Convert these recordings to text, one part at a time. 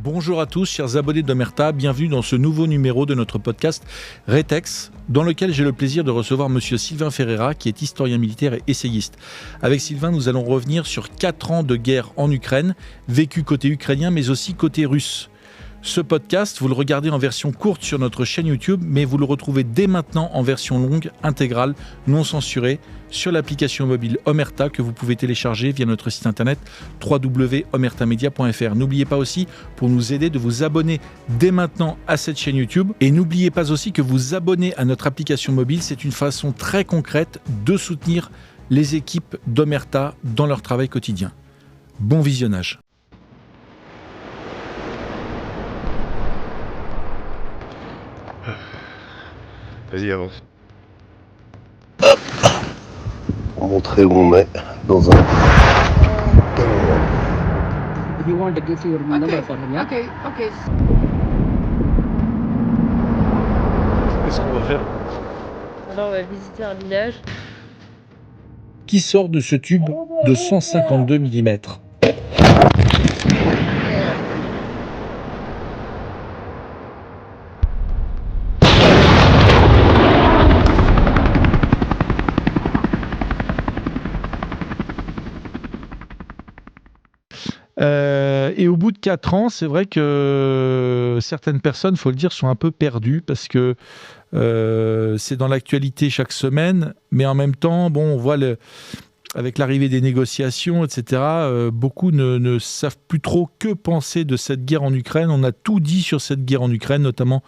Bonjour à tous, chers abonnés d'Omerta, bienvenue dans ce nouveau numéro de notre podcast Rétex, dans lequel j'ai le plaisir de recevoir monsieur Sylvain Ferreira, qui est historien militaire et essayiste. Avec Sylvain, nous allons revenir sur 4 ans de guerre en Ukraine, vécu côté ukrainien mais aussi côté russe. Ce podcast, vous le regardez en version courte sur notre chaîne YouTube, mais vous le retrouvez dès maintenant en version longue, intégrale, non censurée, sur l'application mobile Omerta que vous pouvez télécharger via notre site internet www.omertamedia.fr. N'oubliez pas aussi, pour nous aider, de vous abonner dès maintenant à cette chaîne YouTube. Et n'oubliez pas aussi que vous abonner à notre application mobile, c'est une façon très concrète de soutenir les équipes d'Omerta dans leur travail quotidien. Bon visionnage. Vas-y, avance. Pour montrer où on est dans un... If you want to give your number for him, yeah? Okay. Qu'est-ce qu'on va faire? Alors, on va visiter un village. Qui sort de ce tube de 152 mm. Et au bout de 4 ans, c'est vrai que certaines personnes, il faut le dire, sont un peu perdues parce que c'est dans l'actualité chaque semaine, mais en même temps, bon, on voit avec l'arrivée des négociations, etc., beaucoup ne savent plus trop que penser de cette guerre en Ukraine. On a tout dit sur cette guerre en Ukraine, notamment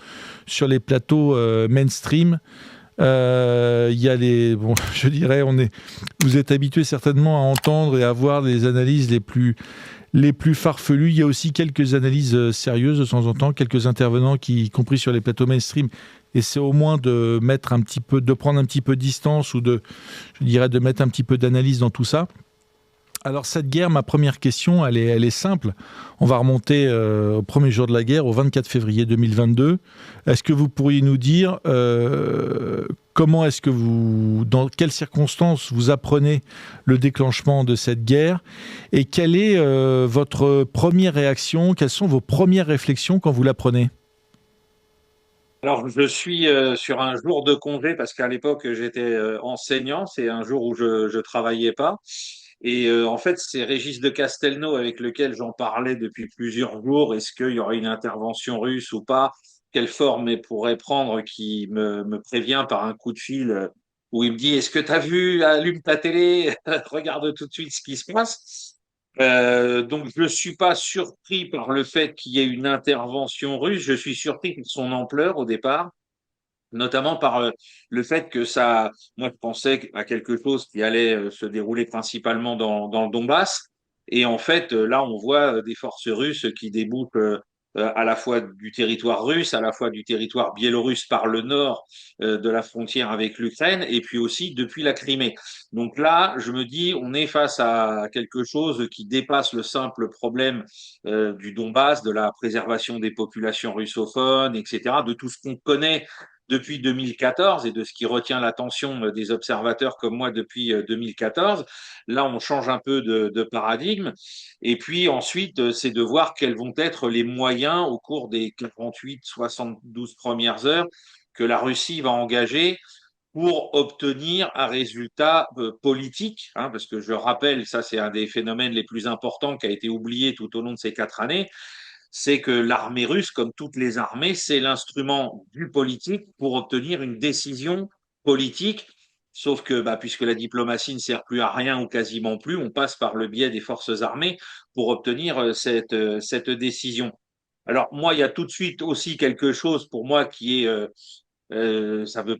sur les plateaux mainstream. Il y a je dirais, vous êtes habitués certainement à entendre et à voir des analyses les plus farfelues. Il y a aussi quelques analyses sérieuses de temps en temps, quelques intervenants y compris sur les plateaux mainstream, essaient au moins de prendre un petit peu de distance ou de mettre un petit peu d'analyse dans tout ça. Alors cette guerre, ma première question, elle est simple. On va remonter au premier jour de la guerre, au 24 février 2022. Est-ce que vous pourriez nous dire comment est-ce que dans quelles circonstances vous apprenez le déclenchement de cette guerre et quelle est votre première réaction, quelles sont vos premières réflexions quand vous l'apprenez ? Alors, je suis sur un jour de congé parce qu'à l'époque, j'étais enseignant. C'est un jour où je travaillais pas. Et en fait, c'est Régis de Castelnau avec lequel j'en parlais depuis plusieurs jours. Est-ce qu'il y aurait une intervention russe ou pas? Quelle forme elle pourrait prendre? Qui me prévient par un coup de fil où il me dit, est-ce que tu as vu? Allume ta télé, regarde tout de suite ce qui se passe. Donc, je suis pas surpris par le fait qu'il y ait une intervention russe. Je suis surpris de son ampleur au départ, notamment par le fait que ça, moi je pensais à quelque chose qui allait se dérouler principalement dans le Donbass. Et en fait, là, on voit des forces russes qui débouchent à la fois du territoire russe, à la fois du territoire biélorusse par le nord de la frontière avec l'Ukraine, et puis aussi depuis la Crimée. Donc là, je me dis, on est face à quelque chose qui dépasse le simple problème du Donbass, de la préservation des populations russophones, etc., de tout ce qu'on connaît depuis 2014 et de ce qui retient l'attention des observateurs comme moi depuis 2014. Là, on change un peu de paradigme. Et puis ensuite, c'est de voir quels vont être les moyens au cours des 48-72 premières heures que la Russie va engager pour obtenir un résultat politique, hein, parce que je rappelle, ça c'est un des phénomènes les plus importants qui a été oublié tout au long de ces 4 années, c'est que l'armée russe, comme toutes les armées, c'est l'instrument du politique pour obtenir une décision politique. Sauf que, puisque la diplomatie ne sert plus à rien ou quasiment plus, on passe par le biais des forces armées pour obtenir cette décision. Alors moi, il y a tout de suite aussi quelque chose pour moi qui est, ça peut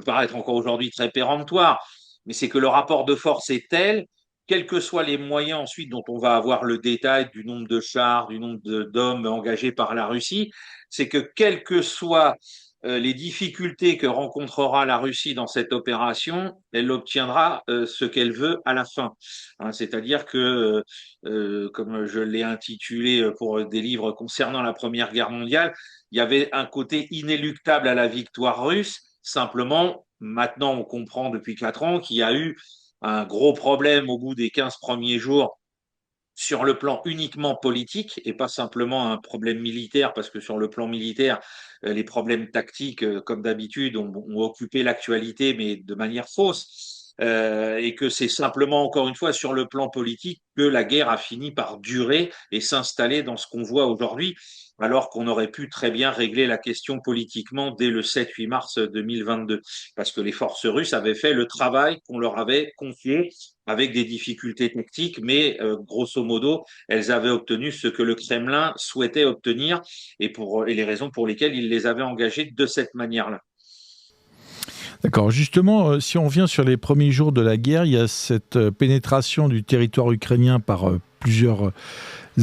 paraître encore aujourd'hui très péremptoire, mais c'est que le rapport de force est tel, quels que soient les moyens ensuite dont on va avoir le détail du nombre de chars, du nombre d'hommes engagés par la Russie, c'est que quelles que soient les difficultés que rencontrera la Russie dans cette opération, elle obtiendra ce qu'elle veut à la fin. Hein, c'est-à-dire que, comme je l'ai intitulé pour des livres concernant la Première Guerre mondiale, il y avait un côté inéluctable à la victoire russe. Simplement, maintenant, on comprend depuis 4 ans qu'il y a eu un gros problème au bout des 15 premiers jours sur le plan uniquement politique et pas simplement un problème militaire, parce que sur le plan militaire, les problèmes tactiques, comme d'habitude, ont occupé l'actualité, mais de manière fausse. Et que c'est simplement, encore une fois, sur le plan politique que la guerre a fini par durer et s'installer dans ce qu'on voit aujourd'hui, alors qu'on aurait pu très bien régler la question politiquement dès le 7-8 mars 2022, parce que les forces russes avaient fait le travail qu'on leur avait confié avec des difficultés tactiques, mais grosso modo, elles avaient obtenu ce que le Kremlin souhaitait obtenir et les raisons pour lesquelles il les avait engagées de cette manière-là. D'accord. Justement, si on revient sur les premiers jours de la guerre, il y a cette pénétration du territoire ukrainien par plusieurs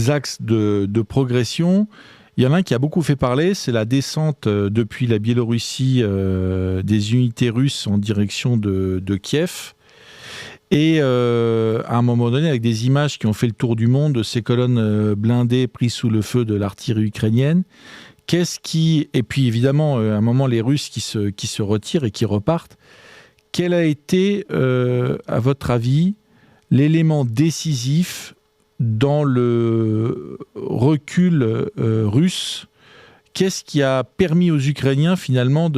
axes de progression. Il y en a un qui a beaucoup fait parler, c'est la descente depuis la Biélorussie des unités russes en direction de Kiev. Et à un moment donné, avec des images qui ont fait le tour du monde de ces colonnes blindées prises sous le feu de l'artillerie ukrainienne. Et puis évidemment, à un moment, les Russes qui se retirent et qui repartent. Quel a été, à votre avis, l'élément décisif dans le recul russe? Qu'est-ce qui a permis aux Ukrainiens finalement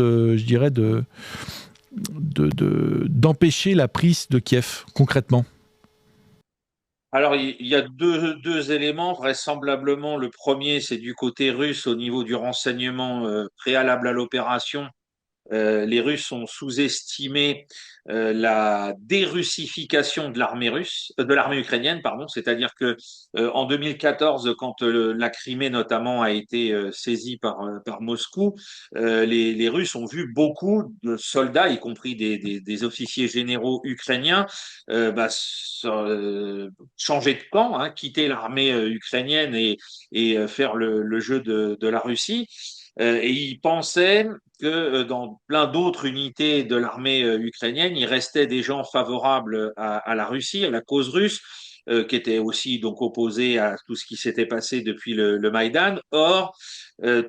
d'empêcher la prise de Kiev concrètement? Alors, il y a deux éléments. Vraisemblablement, le premier, c'est du côté russe au niveau du renseignement préalable à l'opération. Les Russes ont sous-estimé la dérussification de l'armée russe, de l'armée ukrainienne, pardon. C'est-à-dire que en 2014, quand la Crimée notamment a été saisie par Moscou, les Russes ont vu beaucoup de soldats, y compris des officiers généraux ukrainiens, changer de camp, hein, quitter l'armée ukrainienne et faire le jeu de la Russie. Et ils pensaient que dans plein d'autres unités de l'armée ukrainienne, il restait des gens favorables à la Russie, à la cause russe, qui étaient aussi donc opposés à tout ce qui s'était passé depuis le Maïdan. Or, euh,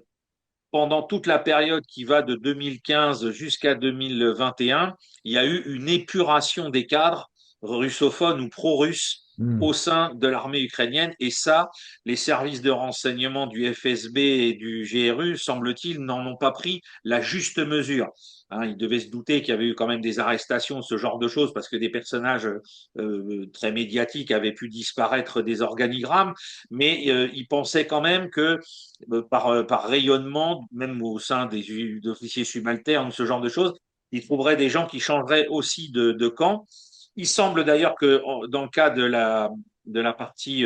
pendant toute la période qui va de 2015 jusqu'à 2021, il y a eu une épuration des cadres russophones ou pro-russes au sein de l'armée ukrainienne. Et ça, les services de renseignement du FSB et du GRU, semble-t-il, n'en ont pas pris la juste mesure. Hein, ils devaient se douter qu'il y avait eu quand même des arrestations, ce genre de choses, parce que des personnages très médiatiques avaient pu disparaître des organigrammes, mais ils pensaient quand même que par rayonnement, même au sein des officiers subalternes, ce genre de choses, il trouverait des gens qui changeraient aussi de camp. Il semble d'ailleurs que dans le cas de la partie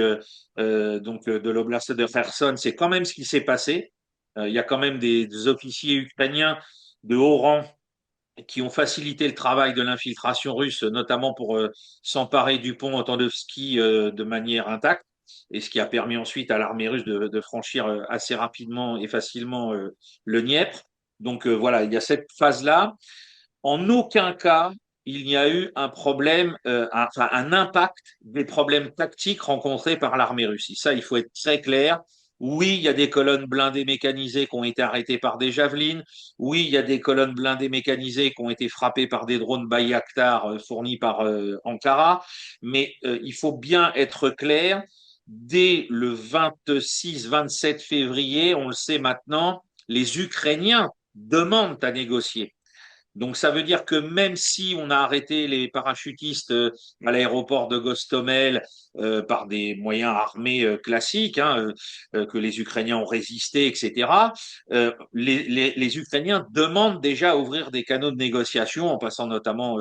de l'oblast de Kherson, c'est quand même ce qui s'est passé. Il y a quand même des officiers ukrainiens de haut rang qui ont facilité le travail de l'infiltration russe, notamment pour s'emparer du pont Otandovski de manière intacte, et ce qui a permis ensuite à l'armée russe de franchir assez rapidement et facilement le Dniepr. Donc voilà, il y a cette phase-là. En aucun cas, il n'y a eu un problème, un impact des problèmes tactiques rencontrés par l'armée russe. Ça, il faut être très clair. Oui, il y a des colonnes blindées mécanisées qui ont été arrêtées par des javelines. Oui, il y a des colonnes blindées mécanisées qui ont été frappées par des drones Bayraktar fournis par Ankara. Mais il faut bien être clair. Dès le 26-27 février, on le sait maintenant, les Ukrainiens demandent à négocier. Donc ça veut dire que même si on a arrêté les parachutistes à l'aéroport de Gostomel par des moyens armés classiques, hein, que les Ukrainiens ont résisté, etc., les Ukrainiens demandent déjà à ouvrir des canaux de négociation, en passant notamment,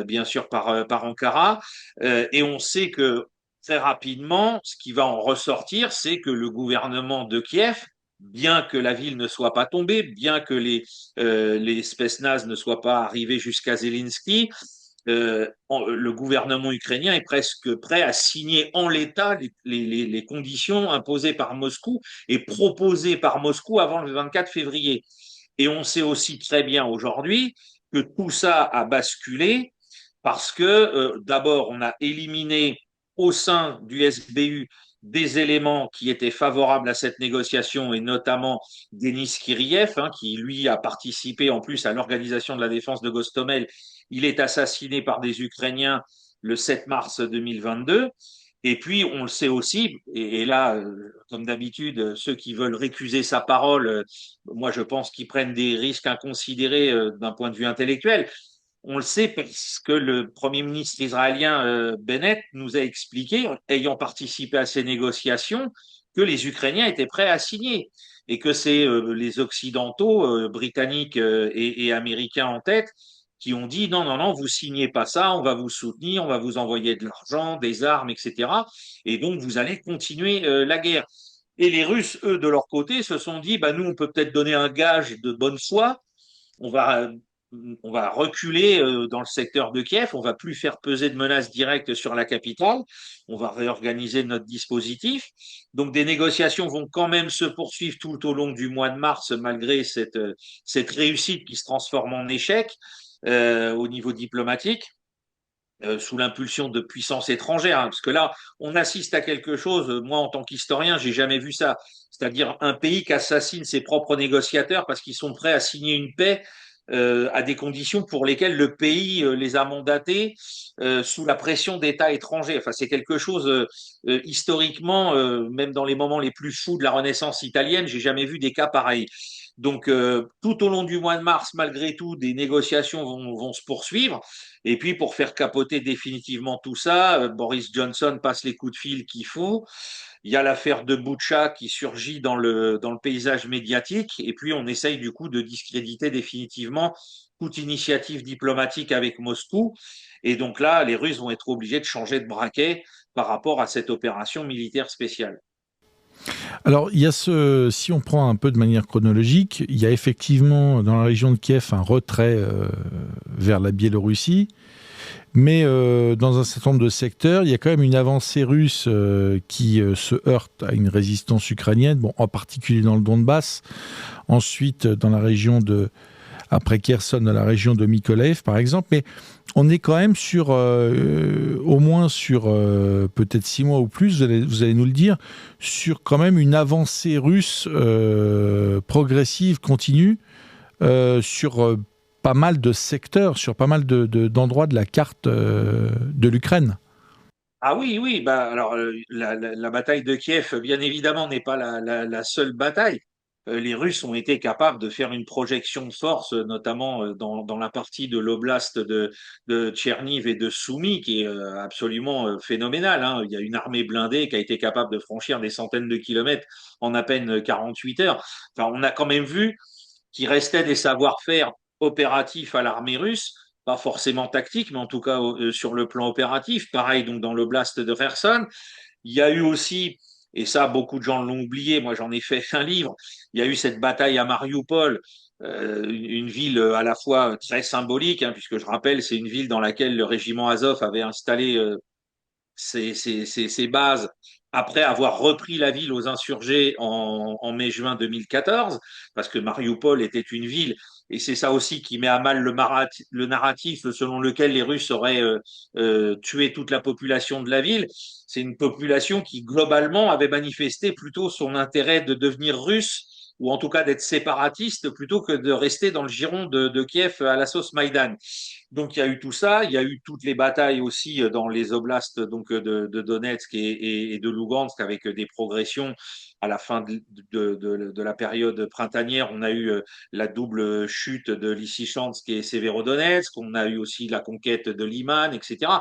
bien sûr, par Ankara. Et on sait que très rapidement, ce qui va en ressortir, c'est que le gouvernement de Kiev, bien que la ville ne soit pas tombée, bien que les spetsnaz ne soient pas arrivés jusqu'à Zelensky, le gouvernement ukrainien est presque prêt à signer en l'état les conditions imposées par Moscou et proposées par Moscou avant le 24 février. Et on sait aussi très bien aujourd'hui que tout ça a basculé parce que d'abord, on a éliminé au sein du SBU des éléments qui étaient favorables à cette négociation, et notamment Denis Kiriev, hein, qui lui a participé en plus à l'organisation de la défense de Gostomel. Il est assassiné par des Ukrainiens le 7 mars 2022. Et puis, on le sait aussi, et là, comme d'habitude, ceux qui veulent récuser sa parole, moi, je pense qu'ils prennent des risques inconsidérés d'un point de vue intellectuel. On le sait parce que le Premier ministre israélien Bennett nous a expliqué, ayant participé à ces négociations, que les Ukrainiens étaient prêts à signer et que c'est les Occidentaux, britanniques et Américains en tête, qui ont dit non, non, non, vous signez pas ça, on va vous soutenir, on va vous envoyer de l'argent, des armes, etc. Et donc vous allez continuer la guerre. Et les Russes, eux, de leur côté, se sont dit, bah, nous, on peut peut-être donner un gage de bonne foi, on va, on va reculer dans le secteur de Kiev, on va plus faire peser de menaces directes sur la capitale, on va réorganiser notre dispositif. Donc des négociations vont quand même se poursuivre tout au long du mois de mars, malgré cette réussite qui se transforme en échec au niveau diplomatique. Sous l'impulsion de puissances étrangères, hein, parce que là, on assiste à quelque chose, moi en tant qu'historien, j'ai jamais vu ça, c'est-à-dire un pays qui assassine ses propres négociateurs parce qu'ils sont prêts à signer une paix à des conditions pour lesquelles le pays les a mandatés sous la pression d'États étrangers. Enfin, c'est quelque chose historiquement, même dans les moments les plus fous de la Renaissance italienne, j'ai jamais vu des cas pareils. Donc, tout au long du mois de mars, malgré tout, des négociations vont se poursuivre. Et puis, pour faire capoter définitivement tout ça, Boris Johnson passe les coups de fil qu'il faut. Il y a l'affaire de Boutcha qui surgit dans le paysage médiatique. Et puis, on essaye du coup de discréditer définitivement toute initiative diplomatique avec Moscou. Et donc là, les Russes vont être obligés de changer de braquet par rapport à cette opération militaire spéciale. Alors, si on prend un peu de manière chronologique, il y a effectivement dans la région de Kiev un retrait vers la Biélorussie, mais dans un certain nombre de secteurs, il y a quand même une avancée russe qui se heurte à une résistance ukrainienne, bon, en particulier dans le Donbass, ensuite dans la région après Kherson, dans la région de Mykolaiv, par exemple, mais on est quand même au moins sur peut-être 6 mois ou plus, vous allez nous le dire, sur quand même une avancée russe progressive, continue, sur pas mal de secteurs, sur pas mal d'endroits de la carte de l'Ukraine. Ah oui, oui, bah alors la bataille de Kiev, bien évidemment, n'est pas la seule bataille. Les Russes ont été capables de faire une projection de force, notamment dans la partie de l'oblast de Tcherniv et de Soumy, qui est absolument phénoménale, hein. Il y a une armée blindée qui a été capable de franchir des centaines de kilomètres en à peine 48 heures. Enfin, on a quand même vu qu'il restait des savoir-faire opératifs à l'armée russe, pas forcément tactiques, mais en tout cas sur le plan opératif. Pareil donc dans l'oblast de Kherson. Il y a eu aussi, et ça beaucoup de gens l'ont oublié, moi j'en ai fait un livre, il y a eu cette bataille à Mariupol, une ville à la fois très symbolique, hein, puisque je rappelle, c'est une ville dans laquelle le régiment Azov avait installé ses bases après avoir repris la ville aux insurgés en mai-juin 2014, parce que Mariupol était une ville, et c'est ça aussi qui met à mal le narratif selon lequel les Russes auraient tué toute la population de la ville. C'est une population qui, globalement, avait manifesté plutôt son intérêt de devenir russe, ou en tout cas d'être séparatiste, plutôt que de rester dans le giron de Kiev à la sauce Maïdan. Donc il y a eu tout ça, il y a eu toutes les batailles aussi dans les oblasts donc de Donetsk et de Lugansk avec des progressions à la fin de la période printanière. On a eu la double chute de Lysychansk et Severodonetsk, on a eu aussi la conquête de Liman, etc.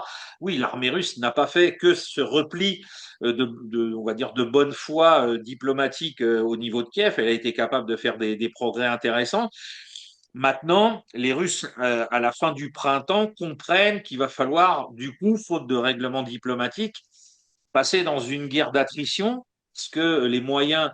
Oui, l'armée russe n'a pas fait que ce repli on va dire de bonne foi diplomatique au niveau de Kiev. Elle a été capable de faire des progrès intéressants. Maintenant, les Russes, à la fin du printemps, comprennent qu'il va falloir, du coup, faute de règlement diplomatique, passer dans une guerre d'attrition, parce que les moyens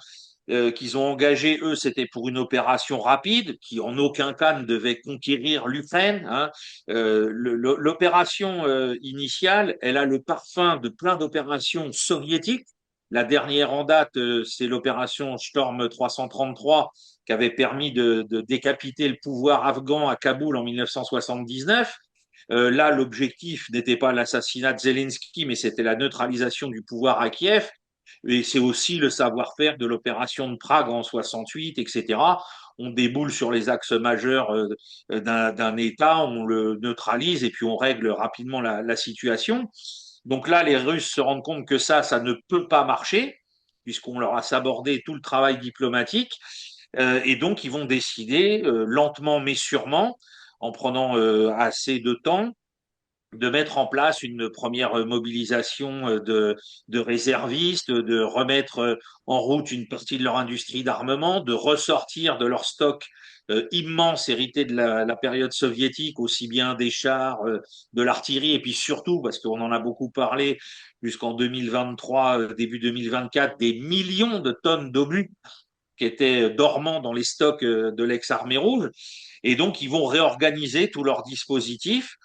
qu'ils ont engagés, eux, c'était pour une opération rapide, qui en aucun cas ne devait conquérir l'Ukraine, hein. L'opération initiale, elle a le parfum de plein d'opérations soviétiques. La dernière en date, c'est l'opération Storm 333 qui avait permis de décapiter le pouvoir afghan à Kaboul en 1979. Là, l'objectif n'était pas l'assassinat de Zelensky, mais c'était la neutralisation du pouvoir à Kiev. Et c'est aussi le savoir-faire de l'opération de Prague en 68, etc. On déboule sur les axes majeurs d'un État, on le neutralise et puis on règle rapidement la situation. Donc là, les Russes se rendent compte que ça ne peut pas marcher, puisqu'on leur a sabordé tout le travail diplomatique. Et donc, ils vont décider, lentement mais sûrement, en prenant assez de temps, de mettre en place une première mobilisation de réservistes, de remettre en route une partie de leur industrie d'armement, de ressortir de leur stock immense hérité de la période soviétique, aussi bien des chars, de l'artillerie, et puis surtout, parce qu'on en a beaucoup parlé, jusqu'en 2023, début 2024, des millions de tonnes d'obus qui étaient dormants dans les stocks de l'ex-armée rouge. Et donc, ils vont réorganiser tout leur dispositif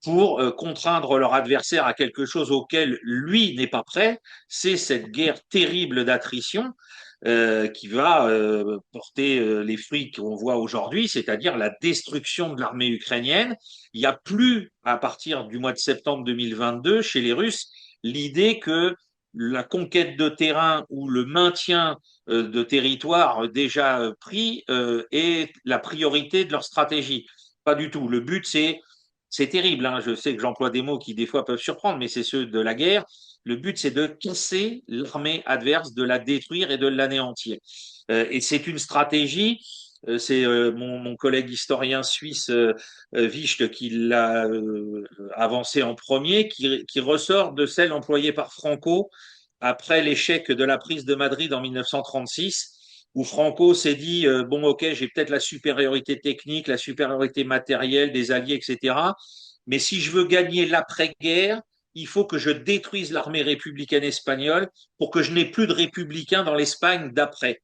pour contraindre leur adversaire à quelque chose auquel lui n'est pas prêt. C'est cette guerre terrible d'attrition qui va porter les fruits qu'on voit aujourd'hui, c'est-à-dire la destruction de l'armée ukrainienne. Il n'y a plus, à partir du mois de septembre 2022, chez les Russes, l'idée que la conquête de terrain ou le maintien de territoire déjà pris est la priorité de leur stratégie. Pas du tout. Le but, c'est terrible, hein. Je sais que j'emploie des mots qui des fois peuvent surprendre, mais c'est ceux de la guerre. Le but, c'est de casser l'armée adverse, de la détruire et de l'anéantir. Et c'est une stratégie. C'est mon collègue historien suisse Wicht qui l'a avancé en premier, qui ressort de celle employée par Franco après l'échec de la prise de Madrid en 1936, où Franco s'est dit bon, ok, j'ai peut-être la supériorité technique, la supériorité matérielle des alliés, etc. Mais si je veux gagner l'après-guerre, il faut que je détruise l'armée républicaine espagnole pour que je n'ai plus de républicains dans l'Espagne d'après.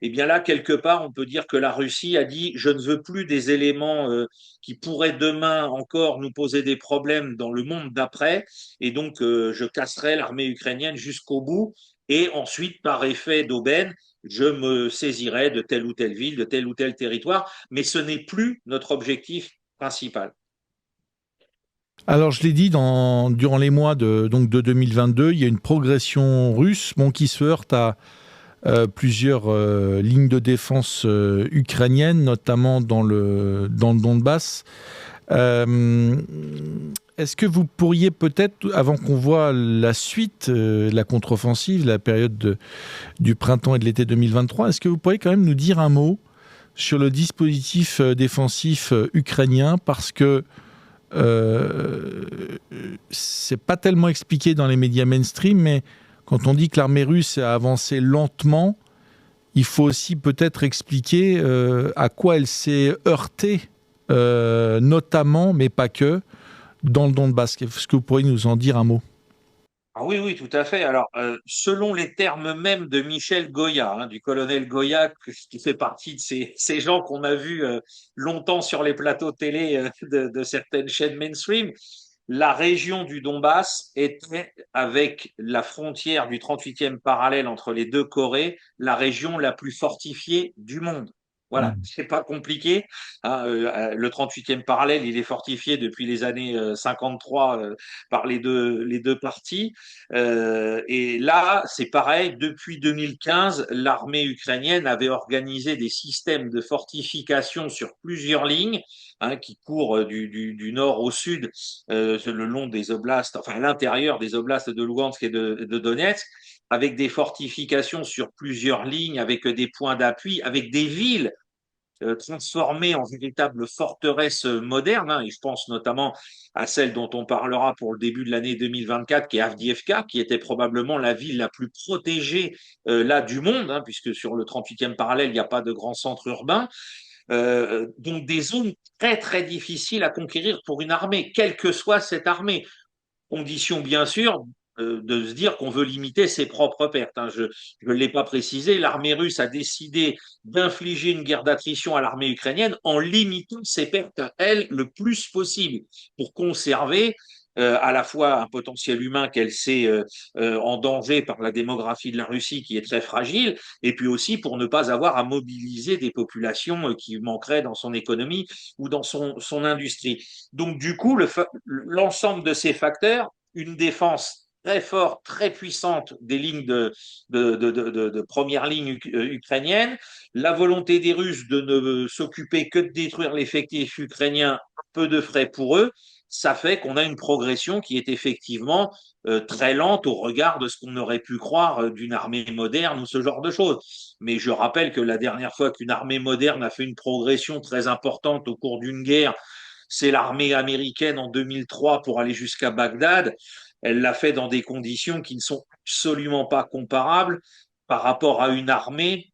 Et bien là, quelque part, on peut dire que la Russie a dit je ne veux plus des éléments qui pourraient demain encore nous poser des problèmes dans le monde d'après, et donc je casserai l'armée ukrainienne jusqu'au bout, et ensuite, par effet d'aubaine, je me saisirai de telle ou telle ville, de tel ou tel territoire, mais ce n'est plus notre objectif principal. Alors, je l'ai dit, durant les mois de 2022, il y a une progression russe qui se heurte à plusieurs lignes de défense ukrainiennes, notamment dans le Donbass. Est-ce que vous pourriez peut-être, avant qu'on voit la suite, la contre-offensive, la période du printemps et de l'été 2023, est-ce que vous pourriez quand même nous dire un mot sur le dispositif défensif ukrainien, parce que c'est pas tellement expliqué dans les médias mainstream, mais quand on dit que l'armée russe a avancé lentement, il faut aussi peut-être expliquer à quoi elle s'est heurtée, notamment, mais pas que, dans le Donbass. Est-ce que vous pourriez nous en dire un mot ? Ah oui, oui, tout à fait. Alors, selon les termes même de Michel Goya, hein, du colonel Goya, qui fait partie de ces gens qu'on a vus longtemps sur les plateaux télé de certaines chaînes mainstream, la région du Donbass était, avec la frontière du 38e parallèle entre les deux Corées, la région la plus fortifiée du monde. Voilà, c'est pas compliqué, hein. Le 38e parallèle, il est fortifié depuis les années 53 par les deux parties. Et là, c'est pareil, depuis 2015, l'armée ukrainienne avait organisé des systèmes de fortification sur plusieurs lignes, hein, qui courent du nord au sud, le long des oblasts, enfin à l'intérieur des oblasts de Lugansk et de Donetsk, avec des fortifications sur plusieurs lignes, avec des points d'appui, avec des villes transformées en véritables forteresses modernes, hein, et je pense notamment à celle dont on parlera pour le début de l'année 2024, qui est Avdiivka, qui était probablement la ville la plus protégée là du monde, hein, puisque sur le 38e parallèle, il n'y a pas de grand centre urbain. Donc des zones très très difficiles à conquérir pour une armée, quelle que soit cette armée. Condition bien sûr de se dire qu'on veut limiter ses propres pertes, hein. Je ne l'ai pas précisé, l'armée russe a décidé d'infliger une guerre d'attrition à l'armée ukrainienne en limitant ses pertes, elle, le plus possible, pour conserver à la fois un potentiel humain qu'elle sait en danger par la démographie de la Russie qui est très fragile, et puis aussi pour ne pas avoir à mobiliser des populations qui manqueraient dans son économie ou dans son industrie. Donc du coup, l'ensemble de ces facteurs, une défense très forte, très puissante des lignes de première ligne ukrainienne, la volonté des Russes de ne s'occuper que de détruire l'effectif ukrainien, peu de frais pour eux, ça fait qu'on a une progression qui est effectivement très lente au regard de ce qu'on aurait pu croire d'une armée moderne ou ce genre de choses. Mais je rappelle que la dernière fois qu'une armée moderne a fait une progression très importante au cours d'une guerre, c'est l'armée américaine en 2003 pour aller jusqu'à Bagdad. Elle l'a fait dans des conditions qui ne sont absolument pas comparables par rapport à une armée.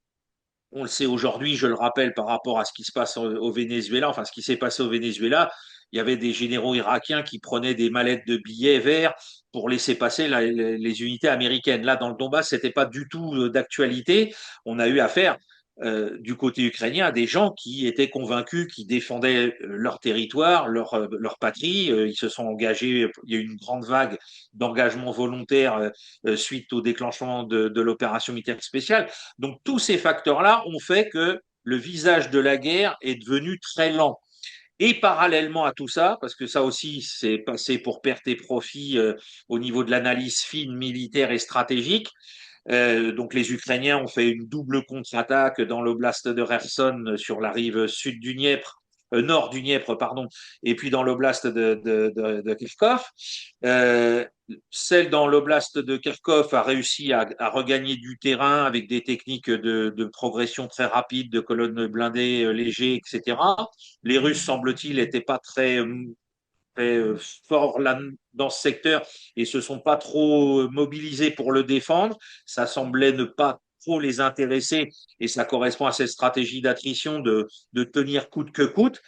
On le sait aujourd'hui, je le rappelle, par rapport à ce qui se passe au Venezuela, enfin ce qui s'est passé au Venezuela, il y avait des généraux irakiens qui prenaient des mallettes de billets verts pour laisser passer les unités américaines. Là, dans le Donbass, c'était pas du tout d'actualité. On a eu affaire du côté ukrainien à des gens qui étaient convaincus, qui défendaient leur territoire, leur patrie. Ils se sont engagés. Il y a eu une grande vague d'engagement volontaire suite au déclenchement de l'opération militaire spéciale. Donc tous ces facteurs-là ont fait que le visage de la guerre est devenu très lent. Et parallèlement à tout ça, parce que ça aussi c'est passé pour perte et profit au niveau de l'analyse fine militaire et stratégique, donc les Ukrainiens ont fait une double contre-attaque dans l'oblast de Kherson sur la rive sud du Dniepr, nord du Dniepr, pardon, et puis dans l'oblast de Kharkov. Euh, Celle dans l'oblast de Kharkov a réussi à regagner du terrain avec des techniques de progression très rapide, de colonnes blindées légers, etc. Les Russes, semble-t-il, n'étaient pas très forts là, dans ce secteur et se sont pas trop mobilisés pour le défendre. Ça semblait ne pas trop les intéresser et ça correspond à cette stratégie d'attrition de tenir coûte que coûte.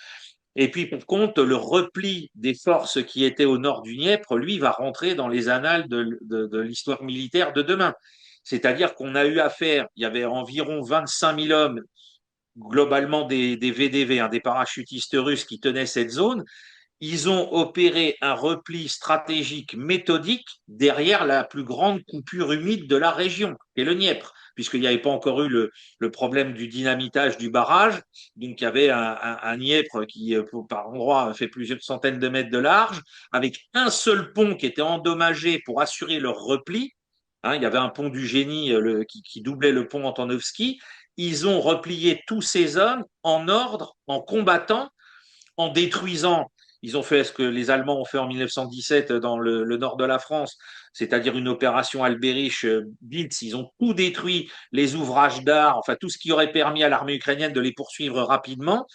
Et puis, par contre, le repli des forces qui étaient au nord du Dniepr, lui, va rentrer dans les annales de l'histoire militaire de demain. C'est-à-dire qu'on a eu affaire, il y avait environ 25 000 hommes, globalement des VDV, hein, des parachutistes russes qui tenaient cette zone. Ils ont opéré un repli stratégique méthodique derrière la plus grande coupure humide de la région, qui est le Dniepr, puisqu'il n'y avait pas encore eu le problème du dynamitage du barrage. Donc, il y avait un Dniepr qui, par endroit, fait plusieurs centaines de mètres de large, avec un seul pont qui était endommagé pour assurer leur repli. Hein, il y avait un pont du génie qui doublait le pont Antonovski. Ils ont replié tous ces hommes en ordre, en combattant, en détruisant. Ils ont fait ce que les Allemands ont fait en 1917 dans le nord de la France, c'est-à-dire une opération Alberich-Blitz. Ils ont tout détruit, les ouvrages d'art, enfin tout ce qui aurait permis à l'armée ukrainienne de les poursuivre rapidement.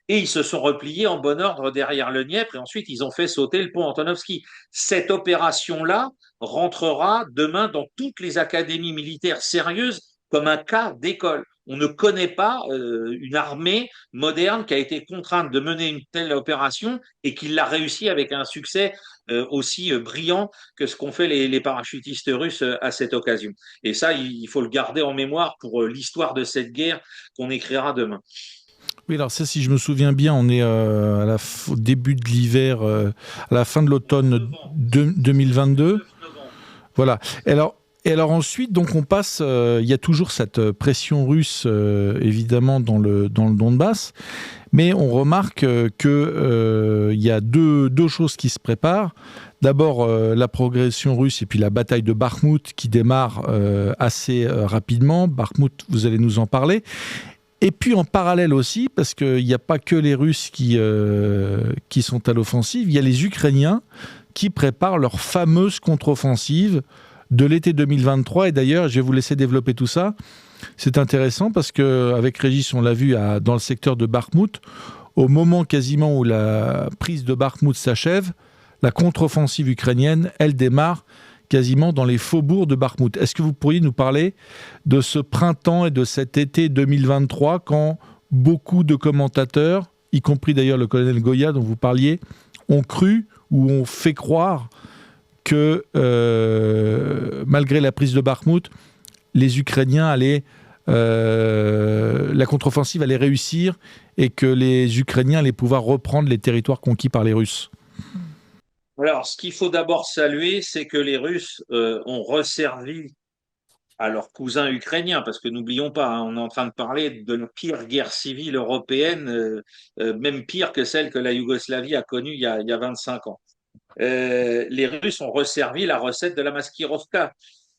Et ils se sont repliés en bon ordre derrière le Dniepr et ensuite ils ont fait sauter le pont Antonovski. Cette opération-là rentrera demain dans toutes les académies militaires sérieuses comme un cas d'école. On ne connaît pas une armée moderne qui a été contrainte de mener une telle opération et qui l'a réussi avec un succès aussi brillant que ce qu'ont fait les parachutistes russes à cette occasion. Et ça, il faut le garder en mémoire pour l'histoire de cette guerre qu'on écrira demain. Oui, alors ça, si je me souviens bien, on est au début de l'hiver, à la fin de l'automne 2022. Voilà. Et alors ensuite, donc on passe, il y a toujours cette pression russe, évidemment, dans le Donbass, mais on remarque qu'il y a deux choses qui se préparent. D'abord, la progression russe et puis la bataille de Bakhmout qui démarre assez rapidement. Bakhmout, vous allez nous en parler. Et puis en parallèle aussi, parce qu'il n'y a pas que les Russes qui sont à l'offensive, il y a les Ukrainiens qui préparent leur fameuse contre-offensive de l'été 2023. Et d'ailleurs, je vais vous laisser développer tout ça. C'est intéressant parce qu'avec Régis, on l'a vu dans le secteur de Bakhmout, au moment quasiment où la prise de Bakhmout s'achève, la contre-offensive ukrainienne, elle démarre quasiment dans les faubourgs de Bakhmout. Est-ce que vous pourriez nous parler de ce printemps et de cet été 2023 quand beaucoup de commentateurs, y compris d'ailleurs le colonel Goya dont vous parliez, ont cru ou ont fait croire que malgré la prise de Bakhmout, les Ukrainiens allaient, la contre-offensive allait réussir et que les Ukrainiens allaient pouvoir reprendre les territoires conquis par les Russes? Alors, ce qu'il faut d'abord saluer, c'est que les Russes ont resservi à leurs cousins ukrainiens, parce que n'oublions pas, hein, on est en train de parler de la pire guerre civile européenne, même pire que celle que la Yougoslavie a connue il y a 25 ans. les Russes ont resservi la recette de la Maskirovka.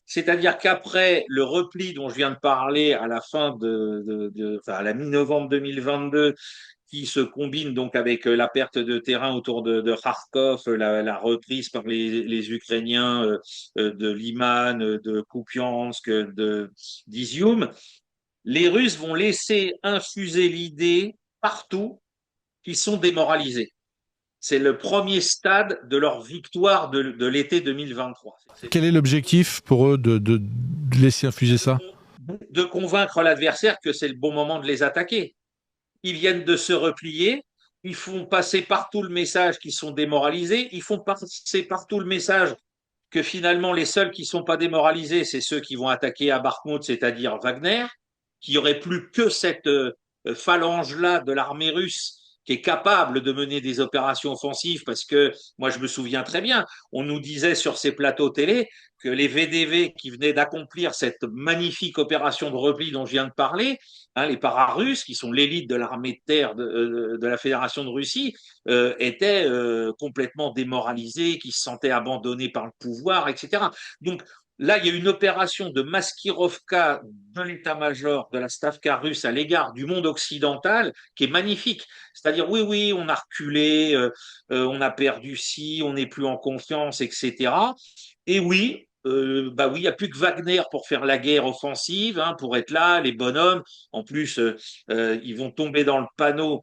C'est-à-dire qu'après le repli dont je viens de parler à la fin enfin, à la mi-novembre 2022, qui se combine donc avec la perte de terrain autour de Kharkov, la reprise par les Ukrainiens de Liman, de Kupiansk, d'Izium, les Russes vont laisser infuser l'idée partout qu'ils sont démoralisés. C'est le premier stade de leur victoire de l'été 2023. Quel est l'objectif pour eux de laisser infuser ça? De convaincre l'adversaire que c'est le bon moment de les attaquer. Ils viennent de se replier, ils font passer partout le message qu'ils sont démoralisés, ils font passer partout le message que finalement les seuls qui ne sont pas démoralisés, c'est ceux qui vont attaquer à Bakhmout, c'est-à-dire Wagner, qui aurait plus que cette phalange-là de l'armée russe qui est capable de mener des opérations offensives, parce que moi je me souviens très bien, on nous disait sur ces plateaux télé que les VDV qui venaient d'accomplir cette magnifique opération de repli dont je viens de parler, les para-russes, qui sont l'élite de l'armée de terre de la Fédération de Russie, étaient complètement démoralisés, qui se sentaient abandonnés par le pouvoir, etc. Donc là, il y a une opération de Maskirovka de l'état-major de la Stavka russe à l'égard du monde occidental qui est magnifique. C'est-à-dire, oui, oui, on a reculé, on a perdu ci, on n'est plus en confiance, etc. Et oui, bah oui, il n'y a plus que Wagner pour faire la guerre offensive, pour être là, les bonhommes. En plus, ils vont tomber dans le panneau.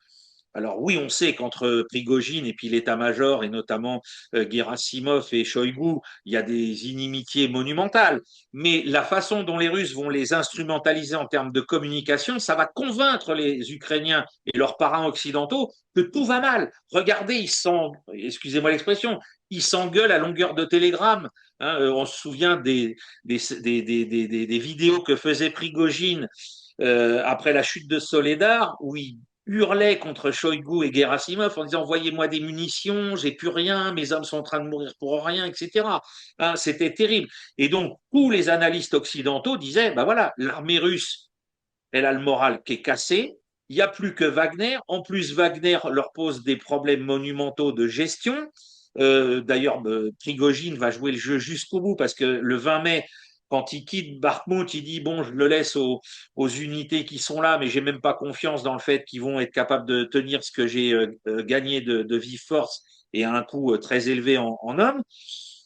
Alors oui, on sait qu'entre Prigogine et puis l'état-major, et notamment Gerasimov et Shoigu, il y a des inimitiés monumentales. Mais la façon dont les Russes vont les instrumentaliser en termes de communication, ça va convaincre les Ukrainiens et leurs parrains occidentaux que tout va mal. Regardez, excusez-moi l'expression, ils s'engueulent à longueur de télégramme. On se souvient des vidéos que faisait Prigogine après la chute de Soledar, où il hurlait contre Shoigu et Gerasimov en disant envoyez-moi des munitions, j'ai plus rien, mes hommes sont en train de mourir pour rien, etc. C'était terrible. Et donc tous les analystes occidentaux disaient ben voilà, l'armée russe, elle a le moral qui est cassé. Il n'y a plus que Wagner. En plus, Wagner leur pose des problèmes monumentaux de gestion. D'ailleurs, Prigogine va jouer le jeu jusqu'au bout parce que le 20 mai, quand il quitte Bakhmout, il dit bon, je le laisse aux unités qui sont là, mais j'ai même pas confiance dans le fait qu'ils vont être capables de tenir ce que j'ai gagné de vive force et à un coût très élevé en hommes.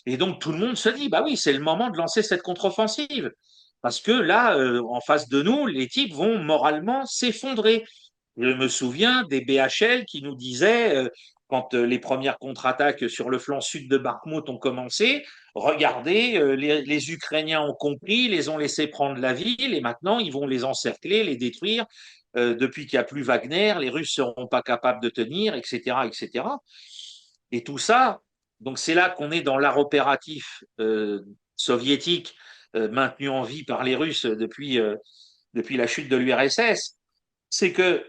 Et donc tout le monde se dit bah oui, c'est le moment de lancer cette contre-offensive parce que là, en face de nous, les types vont moralement s'effondrer. Je me souviens des BHL qui nous disaient, quand les premières contre-attaques sur le flanc sud de Bakhmout ont commencé, regardez, les Ukrainiens ont compris, les ont laissés prendre la ville et maintenant ils vont les encercler, les détruire. Depuis qu'il n'y a plus Wagner, les Russes ne seront pas capables de tenir, etc., etc. Et tout ça, donc c'est là qu'on est dans l'art opératif soviétique maintenu en vie par les Russes depuis la chute de l'URSS. C'est que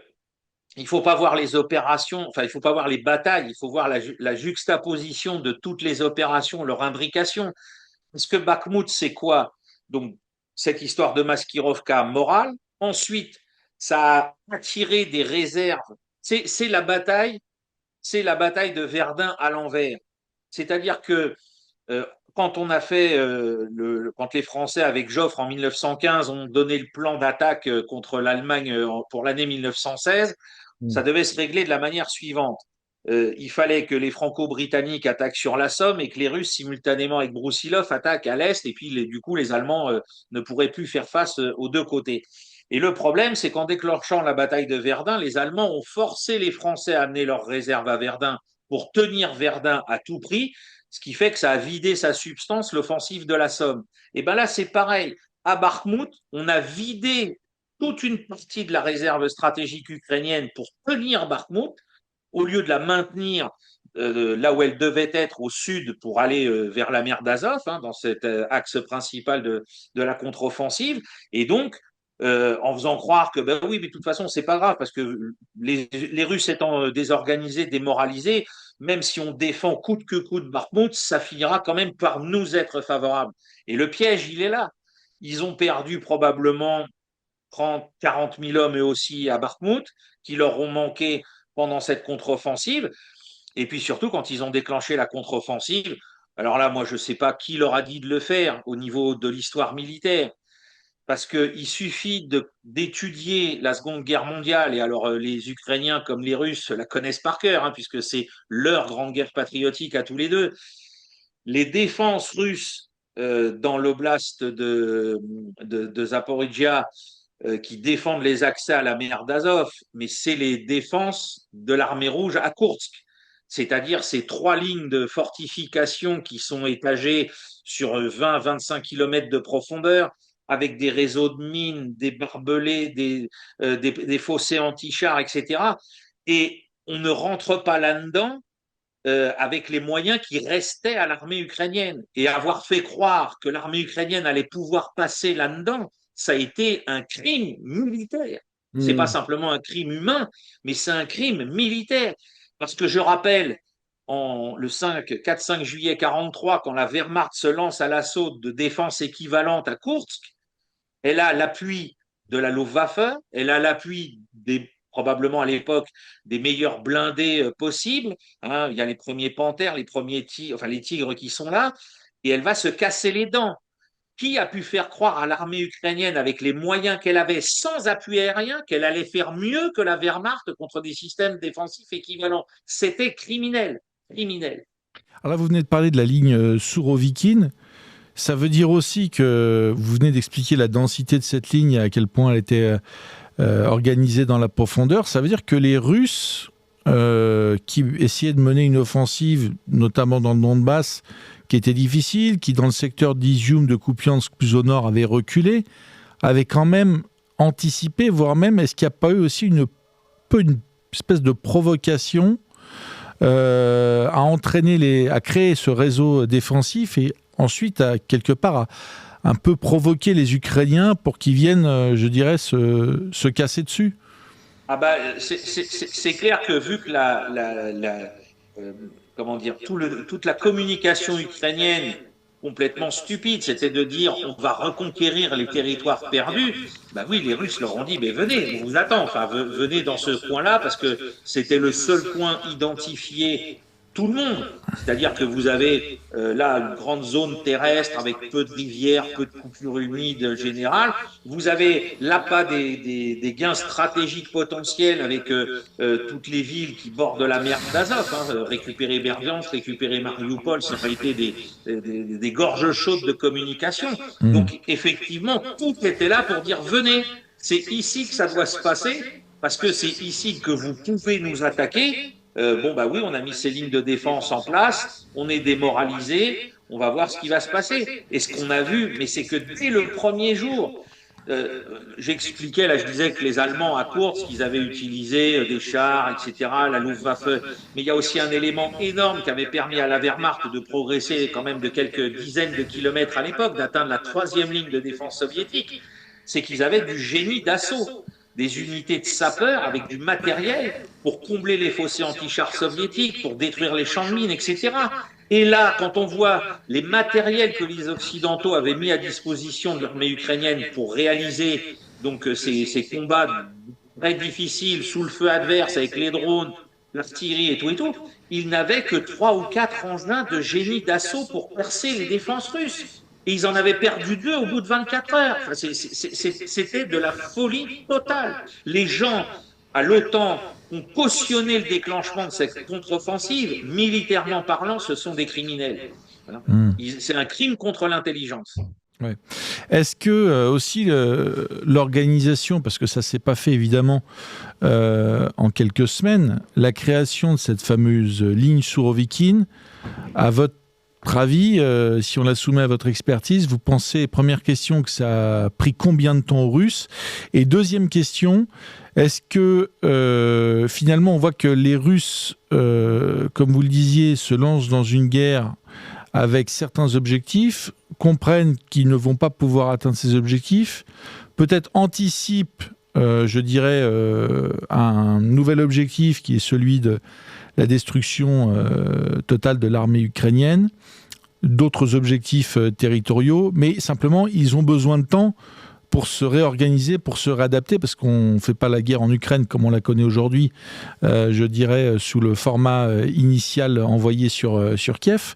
il faut pas voir les opérations, enfin, il faut pas voir les batailles, il faut voir la juxtaposition de toutes les opérations, leur imbrication. Parce que Bakhmout, c'est quoi? Donc, cette histoire de Maskirovka morale. Ensuite, ça a attiré des réserves. C'est la bataille, c'est la bataille de Verdun à l'envers. C'est-à-dire que quand on a fait, quand les Français avec Joffre en 1915 ont donné le plan d'attaque contre l'Allemagne pour l'année 1916, ça devait se régler de la manière suivante. Il fallait que les Franco-Britanniques attaquent sur la Somme et que les Russes, simultanément avec Broussilov, attaquent à l'Est. Et puis, du coup, les Allemands ne pourraient plus faire face aux deux côtés. Et le problème, c'est qu'en déclenchant la bataille de Verdun, les Allemands ont forcé les Français à amener leurs réserves à Verdun pour tenir Verdun à tout prix, ce qui fait que ça a vidé sa substance l'offensive de la Somme. Et bien là, c'est pareil. À Bakhmout, on a vidé toute une partie de la réserve stratégique ukrainienne pour tenir Bakhmout, au lieu de la maintenir là où elle devait être au sud pour aller vers la mer d'Azov, dans cet axe principal de la contre-offensive. Et donc, en faisant croire que ben oui, mais de toute façon, c'est pas grave, parce que les Russes étant désorganisés, démoralisés, même si on défend coûte que coûte Bakhmout, ça finira quand même par nous être favorable. Et le piège, il est là. Ils ont perdu probablement 30, 40 000 hommes eux aussi à Bakhmout, qui leur ont manqué pendant cette contre-offensive. Et puis surtout, quand ils ont déclenché la contre-offensive, alors là, moi, je ne sais pas qui leur a dit de le faire au niveau de l'histoire militaire, parce qu'il suffit d'étudier la Seconde Guerre mondiale, et alors les Ukrainiens comme les Russes la connaissent par cœur, hein, puisque c'est leur grande guerre patriotique à tous les deux. Les défenses russes dans l'oblast de Zaporizhia qui défendent les accès à la mer d'Azov, mais c'est les défenses de l'armée rouge à Koursk. C'est-à-dire ces 3 lignes de fortification qui sont étagées sur 20-25 km de profondeur, avec des réseaux de mines, des barbelés, des fossés anti-chars, etc. Et on ne rentre pas là-dedans avec les moyens qui restaient à l'armée ukrainienne. Et avoir fait croire que l'armée ukrainienne allait pouvoir passer là-dedans, ça a été un crime militaire. C'est pas simplement un crime humain, mais c'est un crime militaire. Parce que je rappelle, le 4-5 juillet 43, quand la Wehrmacht se lance à l'assaut de défense équivalente à Koursk, elle a l'appui de la Luftwaffe, elle a l'appui probablement à l'époque des meilleurs blindés possibles. Hein. Il y a les premiers Panthères, les premiers tigres, enfin les tigres qui sont là, et elle va se casser les dents. Qui a pu faire croire à l'armée ukrainienne, avec les moyens qu'elle avait sans appui aérien, qu'elle allait faire mieux que la Wehrmacht contre des systèmes défensifs équivalents? C'était criminel, criminel. Alors là, vous venez de parler de la ligne Sourovikine. Ça veut dire aussi que vous venez d'expliquer la densité de cette ligne et à quel point elle était organisée dans la profondeur. Ça veut dire que les Russes qui essayaient de mener une offensive, notamment dans le Donbass, qui était difficile, qui dans le secteur d'Izium, de Kupiansk plus au nord, avait reculé, avaient quand même anticipé, voire même, est-ce qu'il n'y a pas eu aussi une espèce de provocation à créer ce réseau défensif et ensuite, quelque part, à un peu provoquer les Ukrainiens pour qu'ils viennent, je dirais, se casser dessus? Ah bah, c'est clair que vu que comment dire, toute la communication ukrainienne complètement stupide, c'était de dire on va reconquérir les territoires perdus. Bah oui, les Russes leur ont dit mais venez, on vous attend, enfin venez dans ce coin-là parce que c'était le seul coin identifié tout le monde. C'est-à-dire que vous avez là une grande zone terrestre avec peu de rivières, peu de coupures humides générales. Vous avez l'appât des gains stratégiques potentiels avec toutes les villes qui bordent la mer d'Azov. Hein, récupérer Berdiansk, récupérer Mariupol, ça a été des gorges chaudes de communication. Donc effectivement, tout était là pour dire venez, c'est ici que ça doit se passer parce que c'est ici que vous pouvez nous attaquer. Bon, bah oui, on a mis ces lignes de défense en place, on est démoralisé, on va voir ce qui va se passer. Et ce qu'on a vu, mais c'est que dès le premier jour, j'expliquais, là, je disais que les Allemands à Koursk, ils avaient utilisé des chars, etc., la Luftwaffe, mais il y a aussi un élément énorme qui avait permis à la Wehrmacht de progresser quand même de quelques dizaines de kilomètres à l'époque, d'atteindre la 3e ligne de défense soviétique, c'est qu'ils avaient du génie d'assaut. Des unités de sapeurs avec du matériel pour combler les fossés anti-chars soviétiques, pour détruire les champs de mines, etc. Et là, quand on voit les matériels que les Occidentaux avaient mis à disposition de l'armée ukrainienne pour réaliser donc ces combats très difficiles sous le feu adverse avec les drones, l'artillerie et tout, ils n'avaient que 3 ou 4 engins de génie d'assaut pour percer les défenses russes. Et ils en avaient perdu 2 au bout de 24 heures. Enfin, c'était de la folie totale. Les gens à l'OTAN ont cautionné le déclenchement de cette contre-offensive. Militairement parlant, ce sont des criminels. Voilà. C'est un crime contre l'intelligence. Ouais. Est-ce que aussi l'organisation, parce que ça ne s'est pas fait évidemment en quelques semaines, la création de cette fameuse ligne Sourovikine, à votre avis, si on la soumet à votre expertise, vous pensez, première question, que ça a pris combien de temps aux Russes? Et deuxième question, est-ce que finalement on voit que les Russes, comme vous le disiez, se lancent dans une guerre avec certains objectifs, comprennent qu'ils ne vont pas pouvoir atteindre ces objectifs, peut-être anticipent, je dirais, un nouvel objectif qui est celui de la destruction totale de l'armée ukrainienne, d'autres objectifs territoriaux, mais simplement ils ont besoin de temps pour se réorganiser, pour se réadapter, parce qu'on ne fait pas la guerre en Ukraine comme on la connaît aujourd'hui, je dirais, sous le format initial envoyé sur Kiev.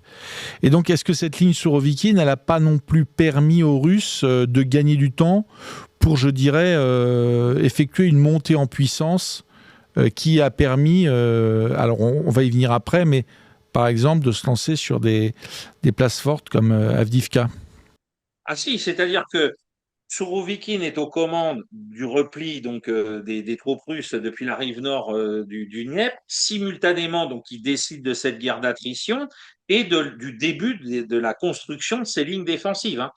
Et donc, est-ce que cette ligne Sourovikine, elle n'a pas non plus permis aux Russes de gagner du temps pour, je dirais, effectuer une montée en puissance qui a permis, alors on va y venir après, mais par exemple de se lancer sur des places fortes comme Avdivka? Ah si, c'est-à-dire que Sourovikine est aux commandes du repli donc des troupes russes depuis la rive nord du Dniepr. Simultanément, donc, il décide de cette guerre d'attrition et du début de la construction de ces lignes défensives. Hein.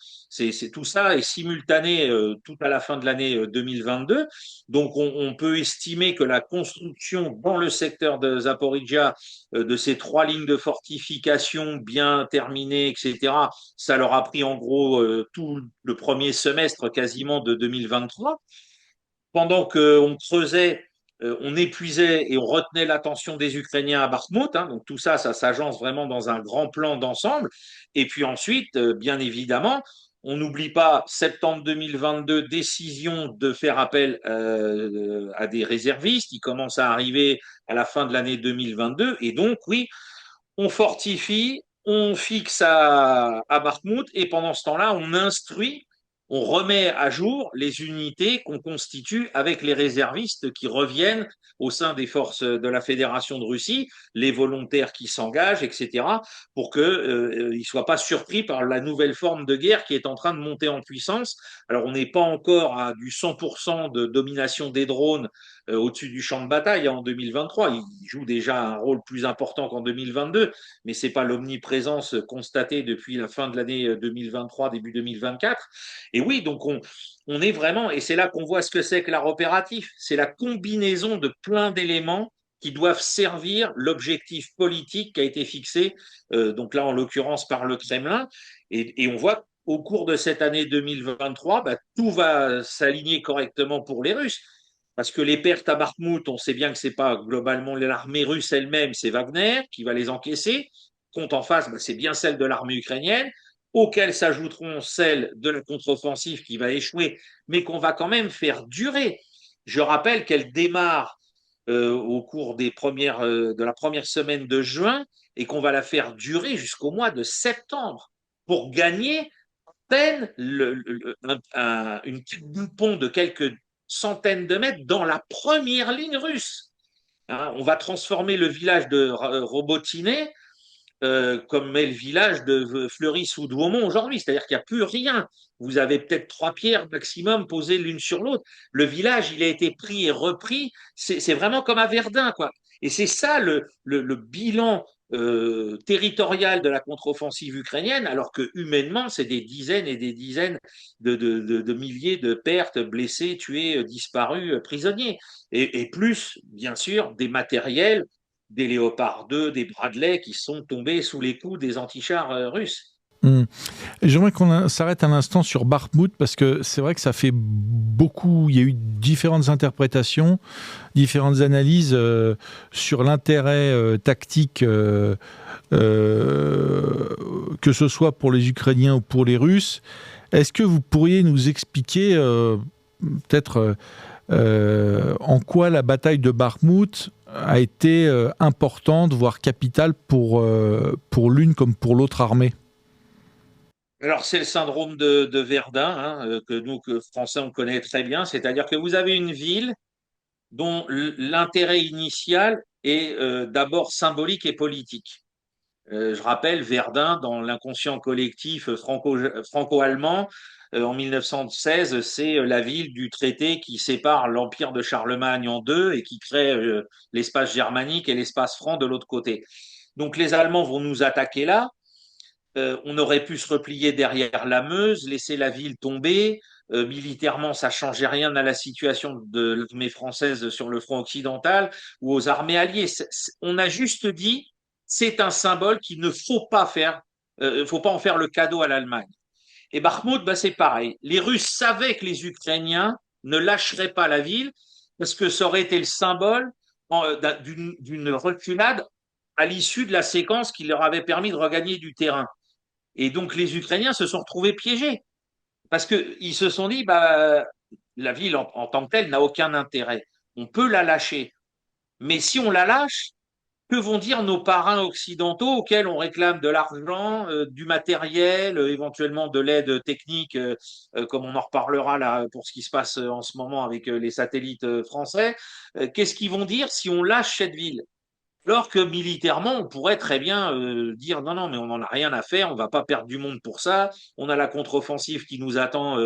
Tout ça est simultané tout à la fin de l'année 2022. Donc, on peut estimer que la construction dans le secteur de Zaporizhia de ces 3 lignes de fortification bien terminées, etc., ça leur a pris en gros tout le premier semestre quasiment de 2023. Pendant qu'on creusait, on épuisait et on retenait l'attention des Ukrainiens à Bakhmut. Hein, donc tout ça, ça s'agence vraiment dans un grand plan d'ensemble. Et puis ensuite, bien évidemment, on n'oublie pas septembre 2022, décision de faire appel à des réservistes qui commencent à arriver à la fin de l'année 2022. Et donc, oui, on fortifie, on fixe à Bakhmut et pendant ce temps-là, on instruit, on remet à jour les unités qu'on constitue avec les réservistes qui reviennent au sein des forces de la Fédération de Russie, les volontaires qui s'engagent, etc., pour qu'ils ne soient pas surpris par la nouvelle forme de guerre qui est en train de monter en puissance. Alors, on n'est pas encore à du 100% de domination des drones au-dessus du champ de bataille en 2023. Il joue déjà un rôle plus important qu'en 2022, mais ce n'est pas l'omniprésence constatée depuis la fin de l'année 2023, début 2024. Et oui, donc on est vraiment, et c'est là qu'on voit ce que c'est que l'art opératif, c'est la combinaison de plein d'éléments qui doivent servir l'objectif politique qui a été fixé, donc là en l'occurrence par le Kremlin, et on voit au cours de cette année 2023, tout va s'aligner correctement pour les Russes. Parce que les pertes à Bakhmut, on sait bien que ce n'est pas globalement l'armée russe elle-même, c'est Wagner qui va les encaisser. Compte en face, c'est bien celle de l'armée ukrainienne, auxquelles s'ajouteront celles de la contre-offensive qui va échouer, mais qu'on va quand même faire durer. Je rappelle qu'elle démarre au cours de la première semaine de juin et qu'on va la faire durer jusqu'au mois de septembre pour gagner à peine une petite pont de quelques centaines de mètres dans la première ligne russe. Hein, on va transformer le village de Robotiné comme est le village de Fleury ou Douaumont aujourd'hui. C'est-à-dire qu'il n'y a plus rien. Vous avez peut-être 3 pierres maximum posées l'une sur l'autre. Le village, il a été pris et repris. C'est vraiment comme à Verdun, quoi. Et c'est ça le bilan territorial de la contre-offensive ukrainienne, alors que humainement, c'est des dizaines et des dizaines de milliers de pertes, blessés, tués, disparus, prisonniers. Et plus, bien sûr, des matériels, des Léopard 2, des Bradley qui sont tombés sous les coups des antichars russes. J'aimerais qu'on s'arrête un instant sur Bakhmut parce que c'est vrai que ça fait beaucoup, il y a eu différentes interprétations, différentes analyses sur l'intérêt tactique que ce soit pour les Ukrainiens ou pour les Russes. Est-ce que vous pourriez nous expliquer peut-être en quoi la bataille de Bakhmut a été importante, voire capitale pour l'une comme pour l'autre armée? Alors, c'est le syndrome de Verdun, hein, que nous, que Français, on connaît très bien. C'est-à-dire que vous avez une ville dont l'intérêt initial est d'abord symbolique et politique. Je rappelle Verdun dans l'inconscient collectif franco-allemand. En 1916, c'est la ville du traité qui sépare l'empire de Charlemagne en deux et qui crée l'espace germanique et l'espace franc de l'autre côté. Donc les Allemands vont nous attaquer là. On aurait pu se replier derrière la Meuse, laisser la ville tomber. Militairement, ça changeait rien à la situation de l'armée française sur le front occidental ou aux armées alliées. On a juste dit, c'est un symbole qu'il ne faut pas faire, faut pas en faire le cadeau à l'Allemagne. Et Bakhmut, c'est pareil. Les Russes savaient que les Ukrainiens ne lâcheraient pas la ville parce que ça aurait été le symbole d'une reculade à l'issue de la séquence qui leur avait permis de regagner du terrain. Et donc les Ukrainiens se sont retrouvés piégés. parce qu'ils se sont dit, bah, la ville en tant que telle n'a aucun intérêt. On peut la lâcher. Mais si on la lâche, que vont dire nos parrains occidentaux auxquels on réclame de l'argent, du matériel, éventuellement de l'aide technique, comme on en reparlera là pour ce qui se passe en ce moment avec les satellites français. Qu'est-ce qu'ils vont dire si on lâche cette ville? Alors que militairement, on pourrait très bien dire non, non, mais on n'en a rien à faire, on va pas perdre du monde pour ça. On a la contre-offensive qui nous attend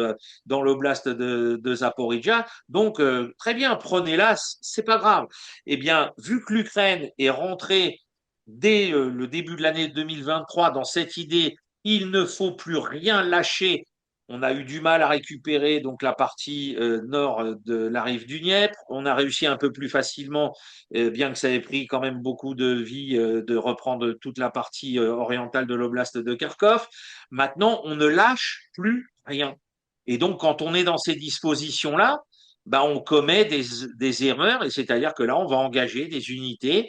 dans l'oblast de Zaporizhia. Donc, très bien, prenez-la, c'est pas grave. Eh bien, vu que l'Ukraine est rentrée dès le début de l'année 2023 dans cette idée, il ne faut plus rien lâcher. On a eu du mal à récupérer donc la partie nord de la rive du Dniepr. On a réussi un peu plus facilement, bien que ça ait pris quand même beaucoup de vie, de reprendre toute la partie orientale de l'oblast de Kharkov. Maintenant, on ne lâche plus rien. Et donc, quand on est dans ces dispositions-là, bah, on commet des erreurs, et c'est-à-dire que là, on va engager des unités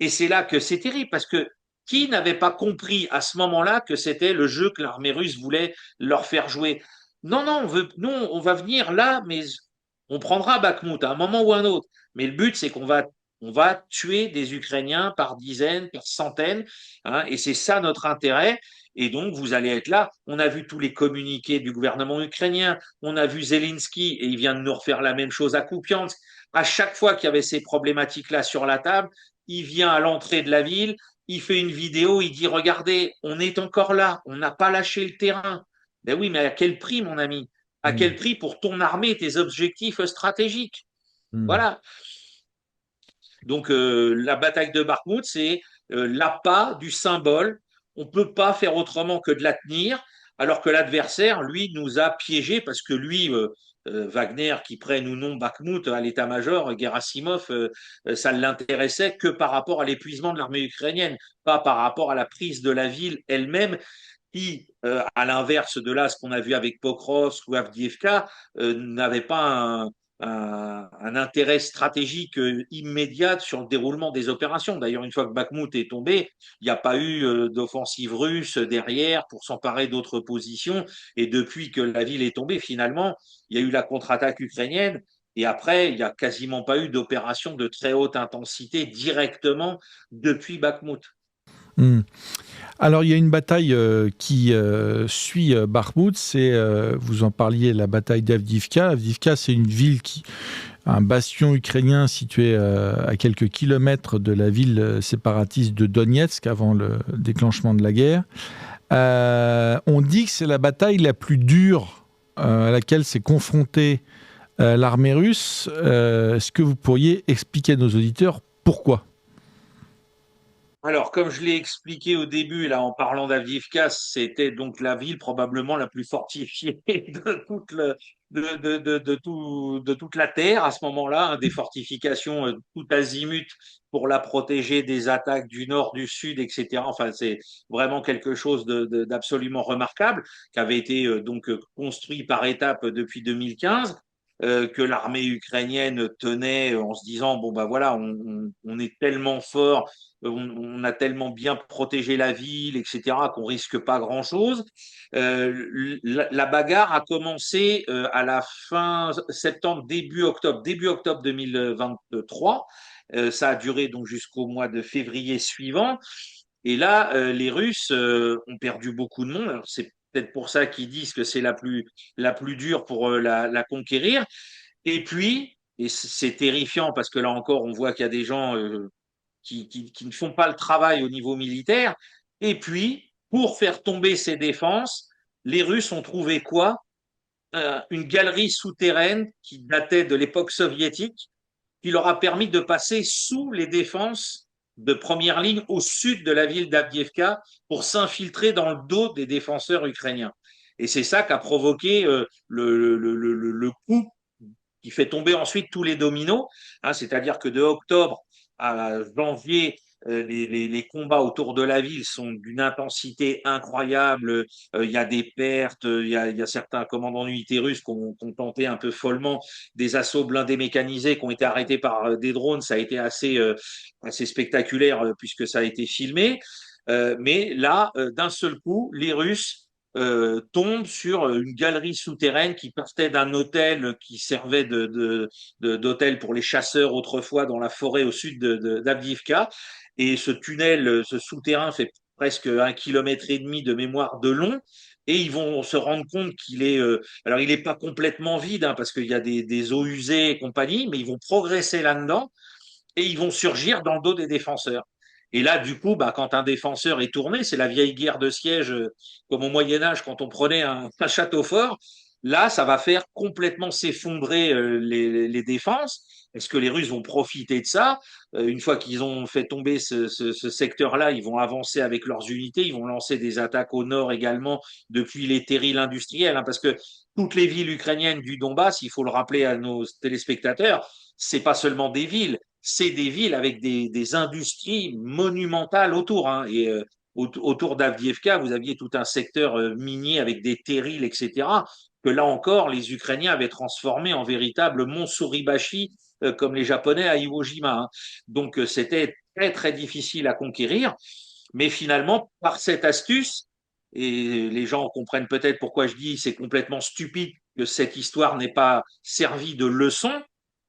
et c'est là que c'est terrible parce que qui n'avait pas compris à ce moment-là que c'était le jeu que l'armée russe voulait leur faire jouer? Non, non, nous, on va venir là, mais on prendra Bakhmut à un moment ou un autre. Mais le but, c'est on va tuer des Ukrainiens par dizaines, par centaines, hein, et c'est ça notre intérêt. Et donc, vous allez être là. On a vu tous les communiqués du gouvernement ukrainien. On a vu Zelensky, et il vient de nous refaire la même chose à Kupiansk. À chaque fois qu'il y avait ces problématiques-là sur la table, il vient à l'entrée de la ville, il fait une vidéo, il dit, regardez, on est encore là, on n'a pas lâché le terrain. Ben oui, mais à quel prix, mon ami? À Mm. quel prix pour ton armée, tes objectifs stratégiques? Mm. Voilà. Donc, la bataille de Bakhmut, c'est l'appât du symbole. On ne peut pas faire autrement que de la tenir, alors que l'adversaire, lui, nous a piégés parce que lui, Wagner, qui prenne ou non Bakhmut à l'état-major, Gerasimov, ça ne l'intéressait que par rapport à l'épuisement de l'armée ukrainienne, pas par rapport à la prise de la ville elle-même, qui, à l'inverse de là, ce qu'on a vu avec Pokrovsk ou Avdiivka, n'avait pas un intérêt stratégique immédiat sur le déroulement des opérations. D'ailleurs, une fois que Bakhmut est tombé, il n'y a pas eu d'offensive russe derrière pour s'emparer d'autres positions. Et depuis que la ville est tombée, finalement, il y a eu la contre-attaque ukrainienne. Et après, il n'y a quasiment pas eu d'opération de très haute intensité directement depuis Bakhmut. Mm. Alors, il y a une bataille qui suit Bakhmut, c'est, vous en parliez, la bataille d'Avdiivka. Avdiivka, c'est une ville un bastion ukrainien situé à quelques kilomètres de la ville séparatiste de Donetsk avant le déclenchement de la guerre. On dit que c'est la bataille la plus dure à laquelle s'est confrontée l'armée russe. Est-ce que vous pourriez expliquer à nos auditeurs pourquoi ? Alors, comme je l'ai expliqué au début, là, en parlant d'Avdiivka, c'était donc la ville probablement la plus fortifiée de toute la Terre à ce moment-là, hein, des fortifications tout azimut pour la protéger des attaques du nord, du sud, etc. Enfin, c'est vraiment quelque chose d'absolument remarquable qui avait été donc construit par étapes depuis 2015. Que l'armée ukrainienne tenait en se disant bon bah voilà on est tellement fort, on a tellement bien protégé la ville, etc., qu'on risque pas grand-chose. La bagarre a commencé à la fin septembre, début octobre 2023. Ça a duré donc jusqu'au mois de février suivant. Et là, les Russes ont perdu beaucoup de monde. Alors, c'est peut-être pour ça qu'ils disent que c'est la plus dure pour la conquérir. Et puis, et c'est terrifiant parce que là encore, on voit qu'il y a des gens qui ne font pas le travail au niveau militaire. Et puis, pour faire tomber ces défenses, les Russes ont trouvé quoi? Une galerie souterraine qui datait de l'époque soviétique, qui leur a permis de passer sous les défenses de première ligne au sud de la ville d'Avdiivka pour s'infiltrer dans le dos des défenseurs ukrainiens. Et c'est ça qui a provoqué le coup qui fait tomber ensuite tous les dominos, hein, c'est-à-dire que de octobre à janvier, les combats autour de la ville sont d'une intensité incroyable. Il y a des pertes, il y a certains commandants d'unités russes qui ont tenté un peu follement des assauts blindés mécanisés qui ont été arrêtés par des drones. Ça a été assez spectaculaire puisque ça a été filmé. Mais là, d'un seul coup, les Russes tombe sur une galerie souterraine qui partait d'un hôtel qui servait d'hôtel pour les chasseurs autrefois dans la forêt au sud d'Avdiivka. Et ce tunnel, ce souterrain fait presque 1,5 kilomètre de mémoire de long. Et ils vont se rendre compte qu'il est, alors il n'est pas complètement vide, hein, parce qu'il y a des eaux usées et compagnie, mais ils vont progresser là-dedans et ils vont surgir dans le dos des défenseurs. Et là, du coup, bah, quand un défenseur est tourné, c'est la vieille guerre de siège, comme au Moyen Âge, quand on prenait un château fort. Là, ça va faire complètement s'effondrer les défenses. Est-ce que les Russes vont profiter de ça? Une fois qu'ils ont fait tomber ce secteur-là, ils vont avancer avec leurs unités, ils vont lancer des attaques au nord également depuis les terrils industriels, hein, parce que toutes les villes ukrainiennes du Donbass, il faut le rappeler à nos téléspectateurs, c'est pas seulement des villes, c'est des villes avec des industries monumentales autour, hein. Et autour d'Avdiivka, vous aviez tout un secteur minier avec des terrils, etc., que là encore, les Ukrainiens avaient transformé en véritable Montsuribashi, comme les Japonais à Iwo Jima, hein. Donc, c'était très, très difficile à conquérir. Mais finalement, par cette astuce, et les gens comprennent peut-être pourquoi je dis c'est complètement stupide que cette histoire n'ait pas servi de leçon,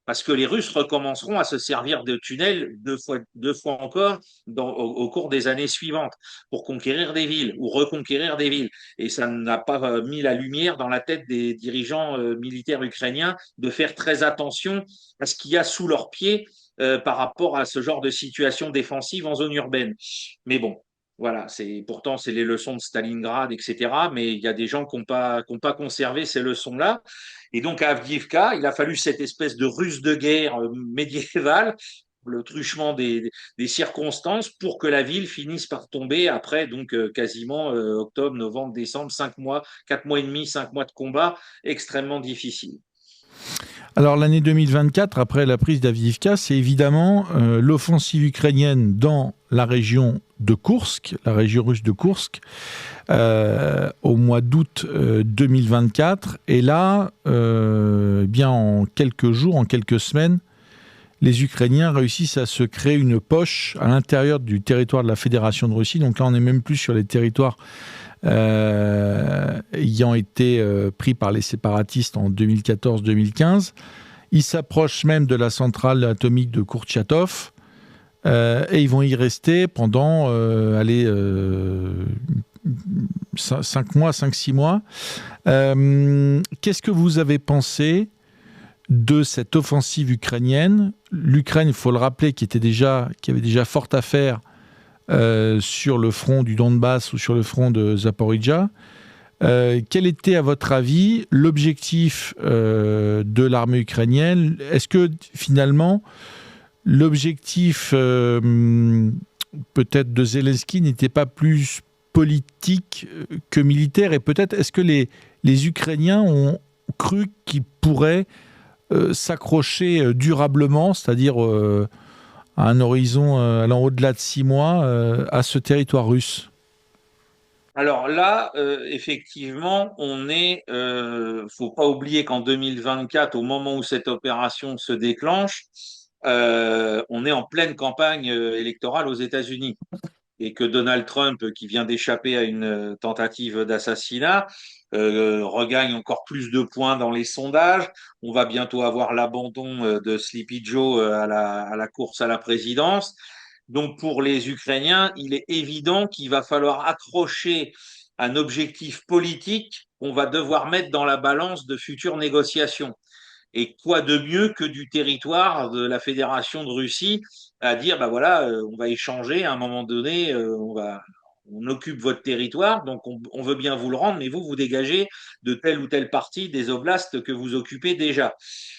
parce que les Russes recommenceront à se servir de tunnels deux fois encore au cours des années suivantes pour conquérir des villes ou reconquérir des villes. Et ça n'a pas mis la lumière dans la tête des dirigeants militaires ukrainiens de faire très attention à ce qu'il y a sous leurs pieds par rapport à ce genre de situation défensive en zone urbaine. Mais bon, voilà, pourtant c'est les leçons de Stalingrad, etc. Mais il y a des gens qui n'ont pas conservé ces leçons-là. Et donc à Avdiivka, il a fallu cette espèce de ruse de guerre médiévale, le truchement des circonstances pour que la ville finisse par tomber après donc quasiment octobre, novembre, décembre, 5 mois, 4 mois et demi, 5 mois de combat extrêmement difficiles. Alors l'année 2024, après la prise d'Avdiivka, c'est évidemment l'offensive ukrainienne dans la région de Koursk, la région russe de Koursk, au mois d'août 2024. Et là, bien en quelques jours, en quelques semaines, les Ukrainiens réussissent à se créer une poche à l'intérieur du territoire de la Fédération de Russie. Donc là, on n'est même plus sur les territoires ayant été pris par les séparatistes en 2014-2015. Ils s'approchent même de la centrale atomique de Kourtchatov et ils vont y rester pendant 5-6 mois. Qu'est-ce que vous avez pensé de cette offensive ukrainienne? L'Ukraine, il faut le rappeler, qui avait déjà fort à faire sur le front du Donbass ou sur le front de Zaporijjia. Quel était, à votre avis, l'objectif de l'armée ukrainienne? Est-ce que, finalement, l'objectif peut-être de Zelensky n'était pas plus politique que militaire? Et peut-être, est-ce que les Ukrainiens ont cru qu'ils pourraient s'accrocher durablement, c'est-à-dire à un horizon allant au-delà de 6 mois, à ce territoire russe? Alors là, effectivement, faut pas oublier qu'en 2024, au moment où cette opération se déclenche, on est en pleine campagne électorale aux États-Unis et que Donald Trump, qui vient d'échapper à une tentative d'assassinat, regagne encore plus de points dans les sondages. On va bientôt avoir l'abandon de Sleepy Joe à la course à la présidence. Donc pour les Ukrainiens, il est évident qu'il va falloir accrocher un objectif politique qu'on va devoir mettre dans la balance de futures négociations. Et quoi de mieux que du territoire de la Fédération de Russie à dire, bah voilà, on va échanger à un moment donné, on occupe votre territoire, donc on veut bien vous le rendre, mais vous dégagez de telle ou telle partie des oblasts que vous occupez déjà.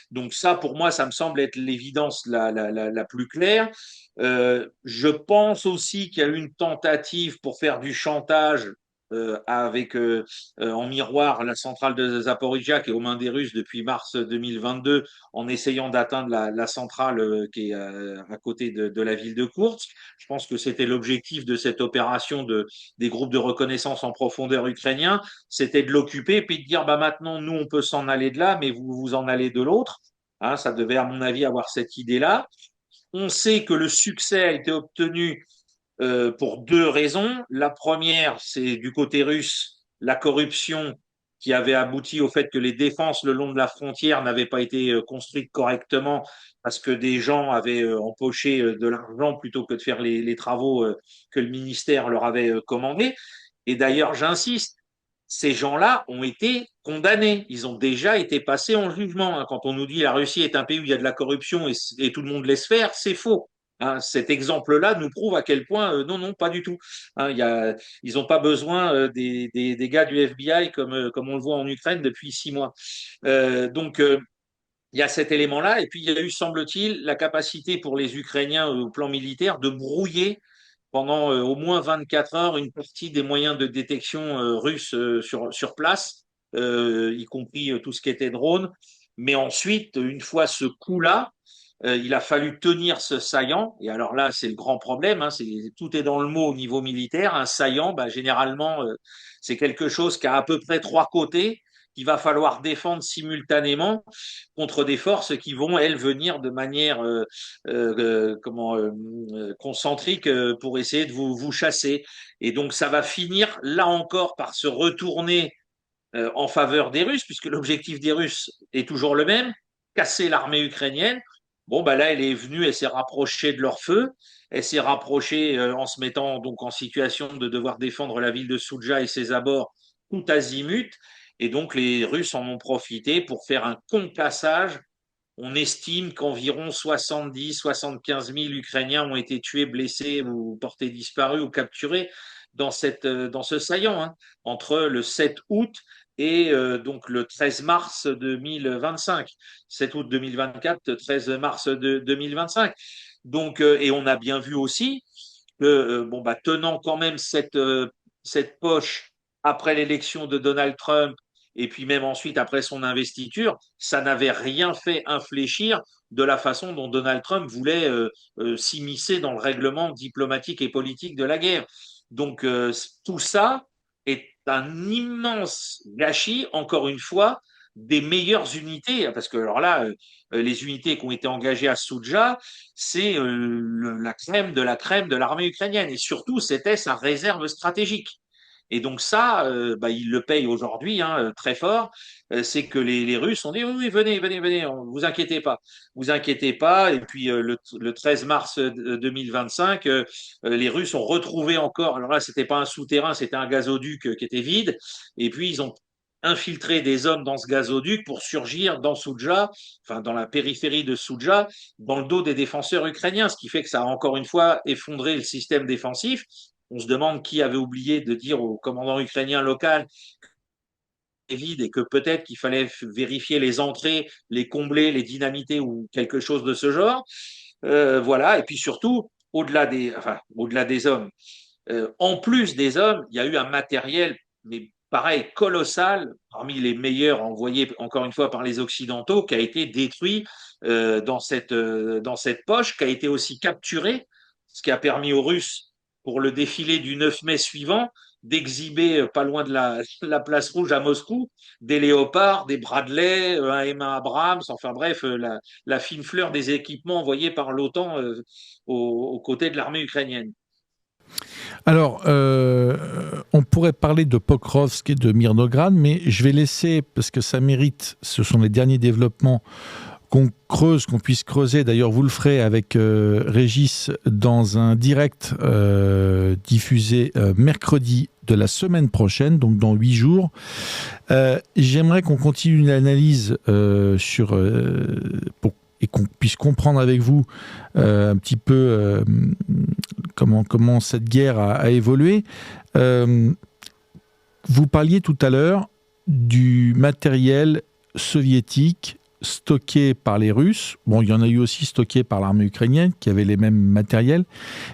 Donc ça, pour moi, ça me semble être l'évidence la plus claire. Je pense aussi qu'il y a eu une tentative pour faire du chantage avec en miroir la centrale de Zaporijjia qui est aux mains des Russes depuis mars 2022 en essayant d'atteindre la centrale qui est à côté de la ville de Koursk. Je pense que c'était l'objectif de cette opération des groupes de reconnaissance en profondeur ukrainiens, c'était de l'occuper puis de dire bah maintenant nous on peut s'en aller de là mais vous vous en allez de l'autre. Hein, ça devait à mon avis avoir cette idée-là. On sait que le succès a été obtenu pour deux raisons. La première, c'est du côté russe, la corruption qui avait abouti au fait que les défenses le long de la frontière n'avaient pas été construites correctement parce que des gens avaient empoché de l'argent plutôt que de faire les travaux que le ministère leur avait commandés. Et d'ailleurs, j'insiste, ces gens-là ont été condamnés. Ils ont déjà été passés en jugement. Hein. Quand on nous dit la Russie est un pays où il y a de la corruption et tout le monde laisse faire, c'est faux. Hein, cet exemple-là nous prouve à quel point, non, non, pas du tout. Hein, ils n'ont pas besoin des gars du FBI comme on le voit en Ukraine depuis 6 mois. Donc, il y a cet élément-là. Et puis, il y a eu, semble-t-il, la capacité pour les Ukrainiens au plan militaire de brouiller pendant au moins 24 heures une partie des moyens de détection russes sur place, y compris tout ce qui était drone. Mais ensuite, une fois ce coup-là, il a fallu tenir ce saillant. Et alors là, c'est le grand problème. Hein, tout est dans le mot au niveau militaire. Un saillant, bah, généralement, c'est quelque chose qui a à peu près 3 côtés qu'il va falloir défendre simultanément contre des forces qui vont, elles, venir de manière concentrique pour essayer de vous chasser. Et donc, ça va finir, là encore, par se retourner en faveur des Russes, puisque l'objectif des Russes est toujours le même, casser l'armée ukrainienne. Bon, bah là, elle est venue, elle s'est rapprochée de leur feu, elle s'est rapprochée en se mettant donc en situation de devoir défendre la ville de Soudja et ses abords tout azimut. Et donc, les Russes en ont profité pour faire un concassage. On estime qu'environ 70-75 000 Ukrainiens ont été tués, blessés ou portés disparus ou capturés dans ce saillant, hein, entre le 7 août et donc le 13 mars 2025. 7 août 2024, 13 mars 2025. Donc, et on a bien vu aussi que, tenant quand même cette poche après l'élection de Donald Trump, et puis même ensuite après son investiture, ça n'avait rien fait infléchir de la façon dont Donald Trump voulait s'immiscer dans le règlement diplomatique et politique de la guerre. Donc tout ça est un immense gâchis, encore une fois, des meilleures unités, parce que alors là, les unités qui ont été engagées à Soudja, c'est la crème de la crème de l'armée ukrainienne, et surtout c'était sa réserve stratégique. Et donc ça, ils le payent aujourd'hui hein, très fort. C'est que les Russes ont dit oui, oui, venez, venez, venez, vous inquiétez pas, vous inquiétez pas. Et puis le 13 mars 2025, les Russes ont retrouvé encore. Alors là, c'était pas un souterrain, c'était un gazoduc qui était vide. Et puis ils ont infiltré des hommes dans ce gazoduc pour surgir dans Soudja, enfin dans la périphérie de Soudja, dans le dos des défenseurs ukrainiens, ce qui fait que ça a encore une fois effondré le système défensif. On se demande qui avait oublié de dire au commandant ukrainien local vide et que peut-être qu'il fallait vérifier les entrées, les combler, les dynamiter ou quelque chose de ce genre. Voilà. Et puis surtout, au-delà des hommes, en plus des hommes, il y a eu un matériel, mais pareil, colossal, parmi les meilleurs envoyés encore une fois par les Occidentaux, qui a été détruit dans cette poche, qui a été aussi capturé, ce qui a permis aux Russes, pour le défilé du 9 mai suivant, d'exhiber pas loin de la place rouge à Moscou des léopards, des Bradley, un M1 Abrams, enfin bref, la fine fleur des équipements envoyés par l'OTAN aux côtés de l'armée ukrainienne. Alors, on pourrait parler de Pokrovsk et de Myrnograd, mais je vais laisser, parce que ça mérite, ce sont les derniers développements, qu'on puisse creuser. D'ailleurs, vous le ferez avec Régis dans un direct diffusé mercredi de la semaine prochaine, donc dans 8 jours. J'aimerais qu'on continue l'analyse et qu'on puisse comprendre avec vous un petit peu comment cette guerre a évolué. Vous parliez tout à l'heure du matériel soviétique stocké par les Russes. Bon, il y en a eu aussi stocké par l'armée ukrainienne qui avait les mêmes matériels.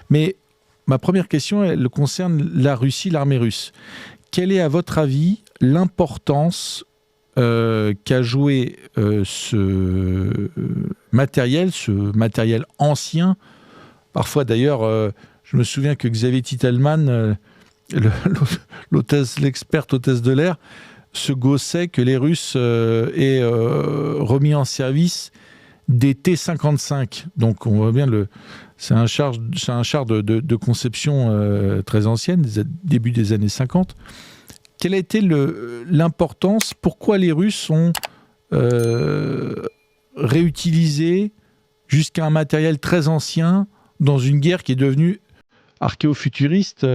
Mais ma première question, elle concerne la Russie, l'armée russe. Quelle est, à votre avis, l'importance qu'a joué ce matériel ancien? Parfois, d'ailleurs, je me souviens que Xavier Titelman, l'experte hôtesse de l'air, se gaussait que les Russes aient remis en service des T-55. Donc, on voit bien, c'est un char de conception très ancienne, début des années 50. quelle a été l'importance, pourquoi les Russes ont réutilisé jusqu'à un matériel très ancien dans une guerre qui est devenue archéofuturiste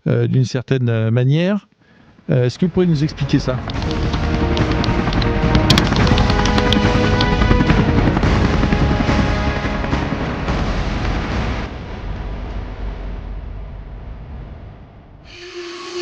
d'une certaine manière. Est-ce que vous pourriez nous expliquer ça ?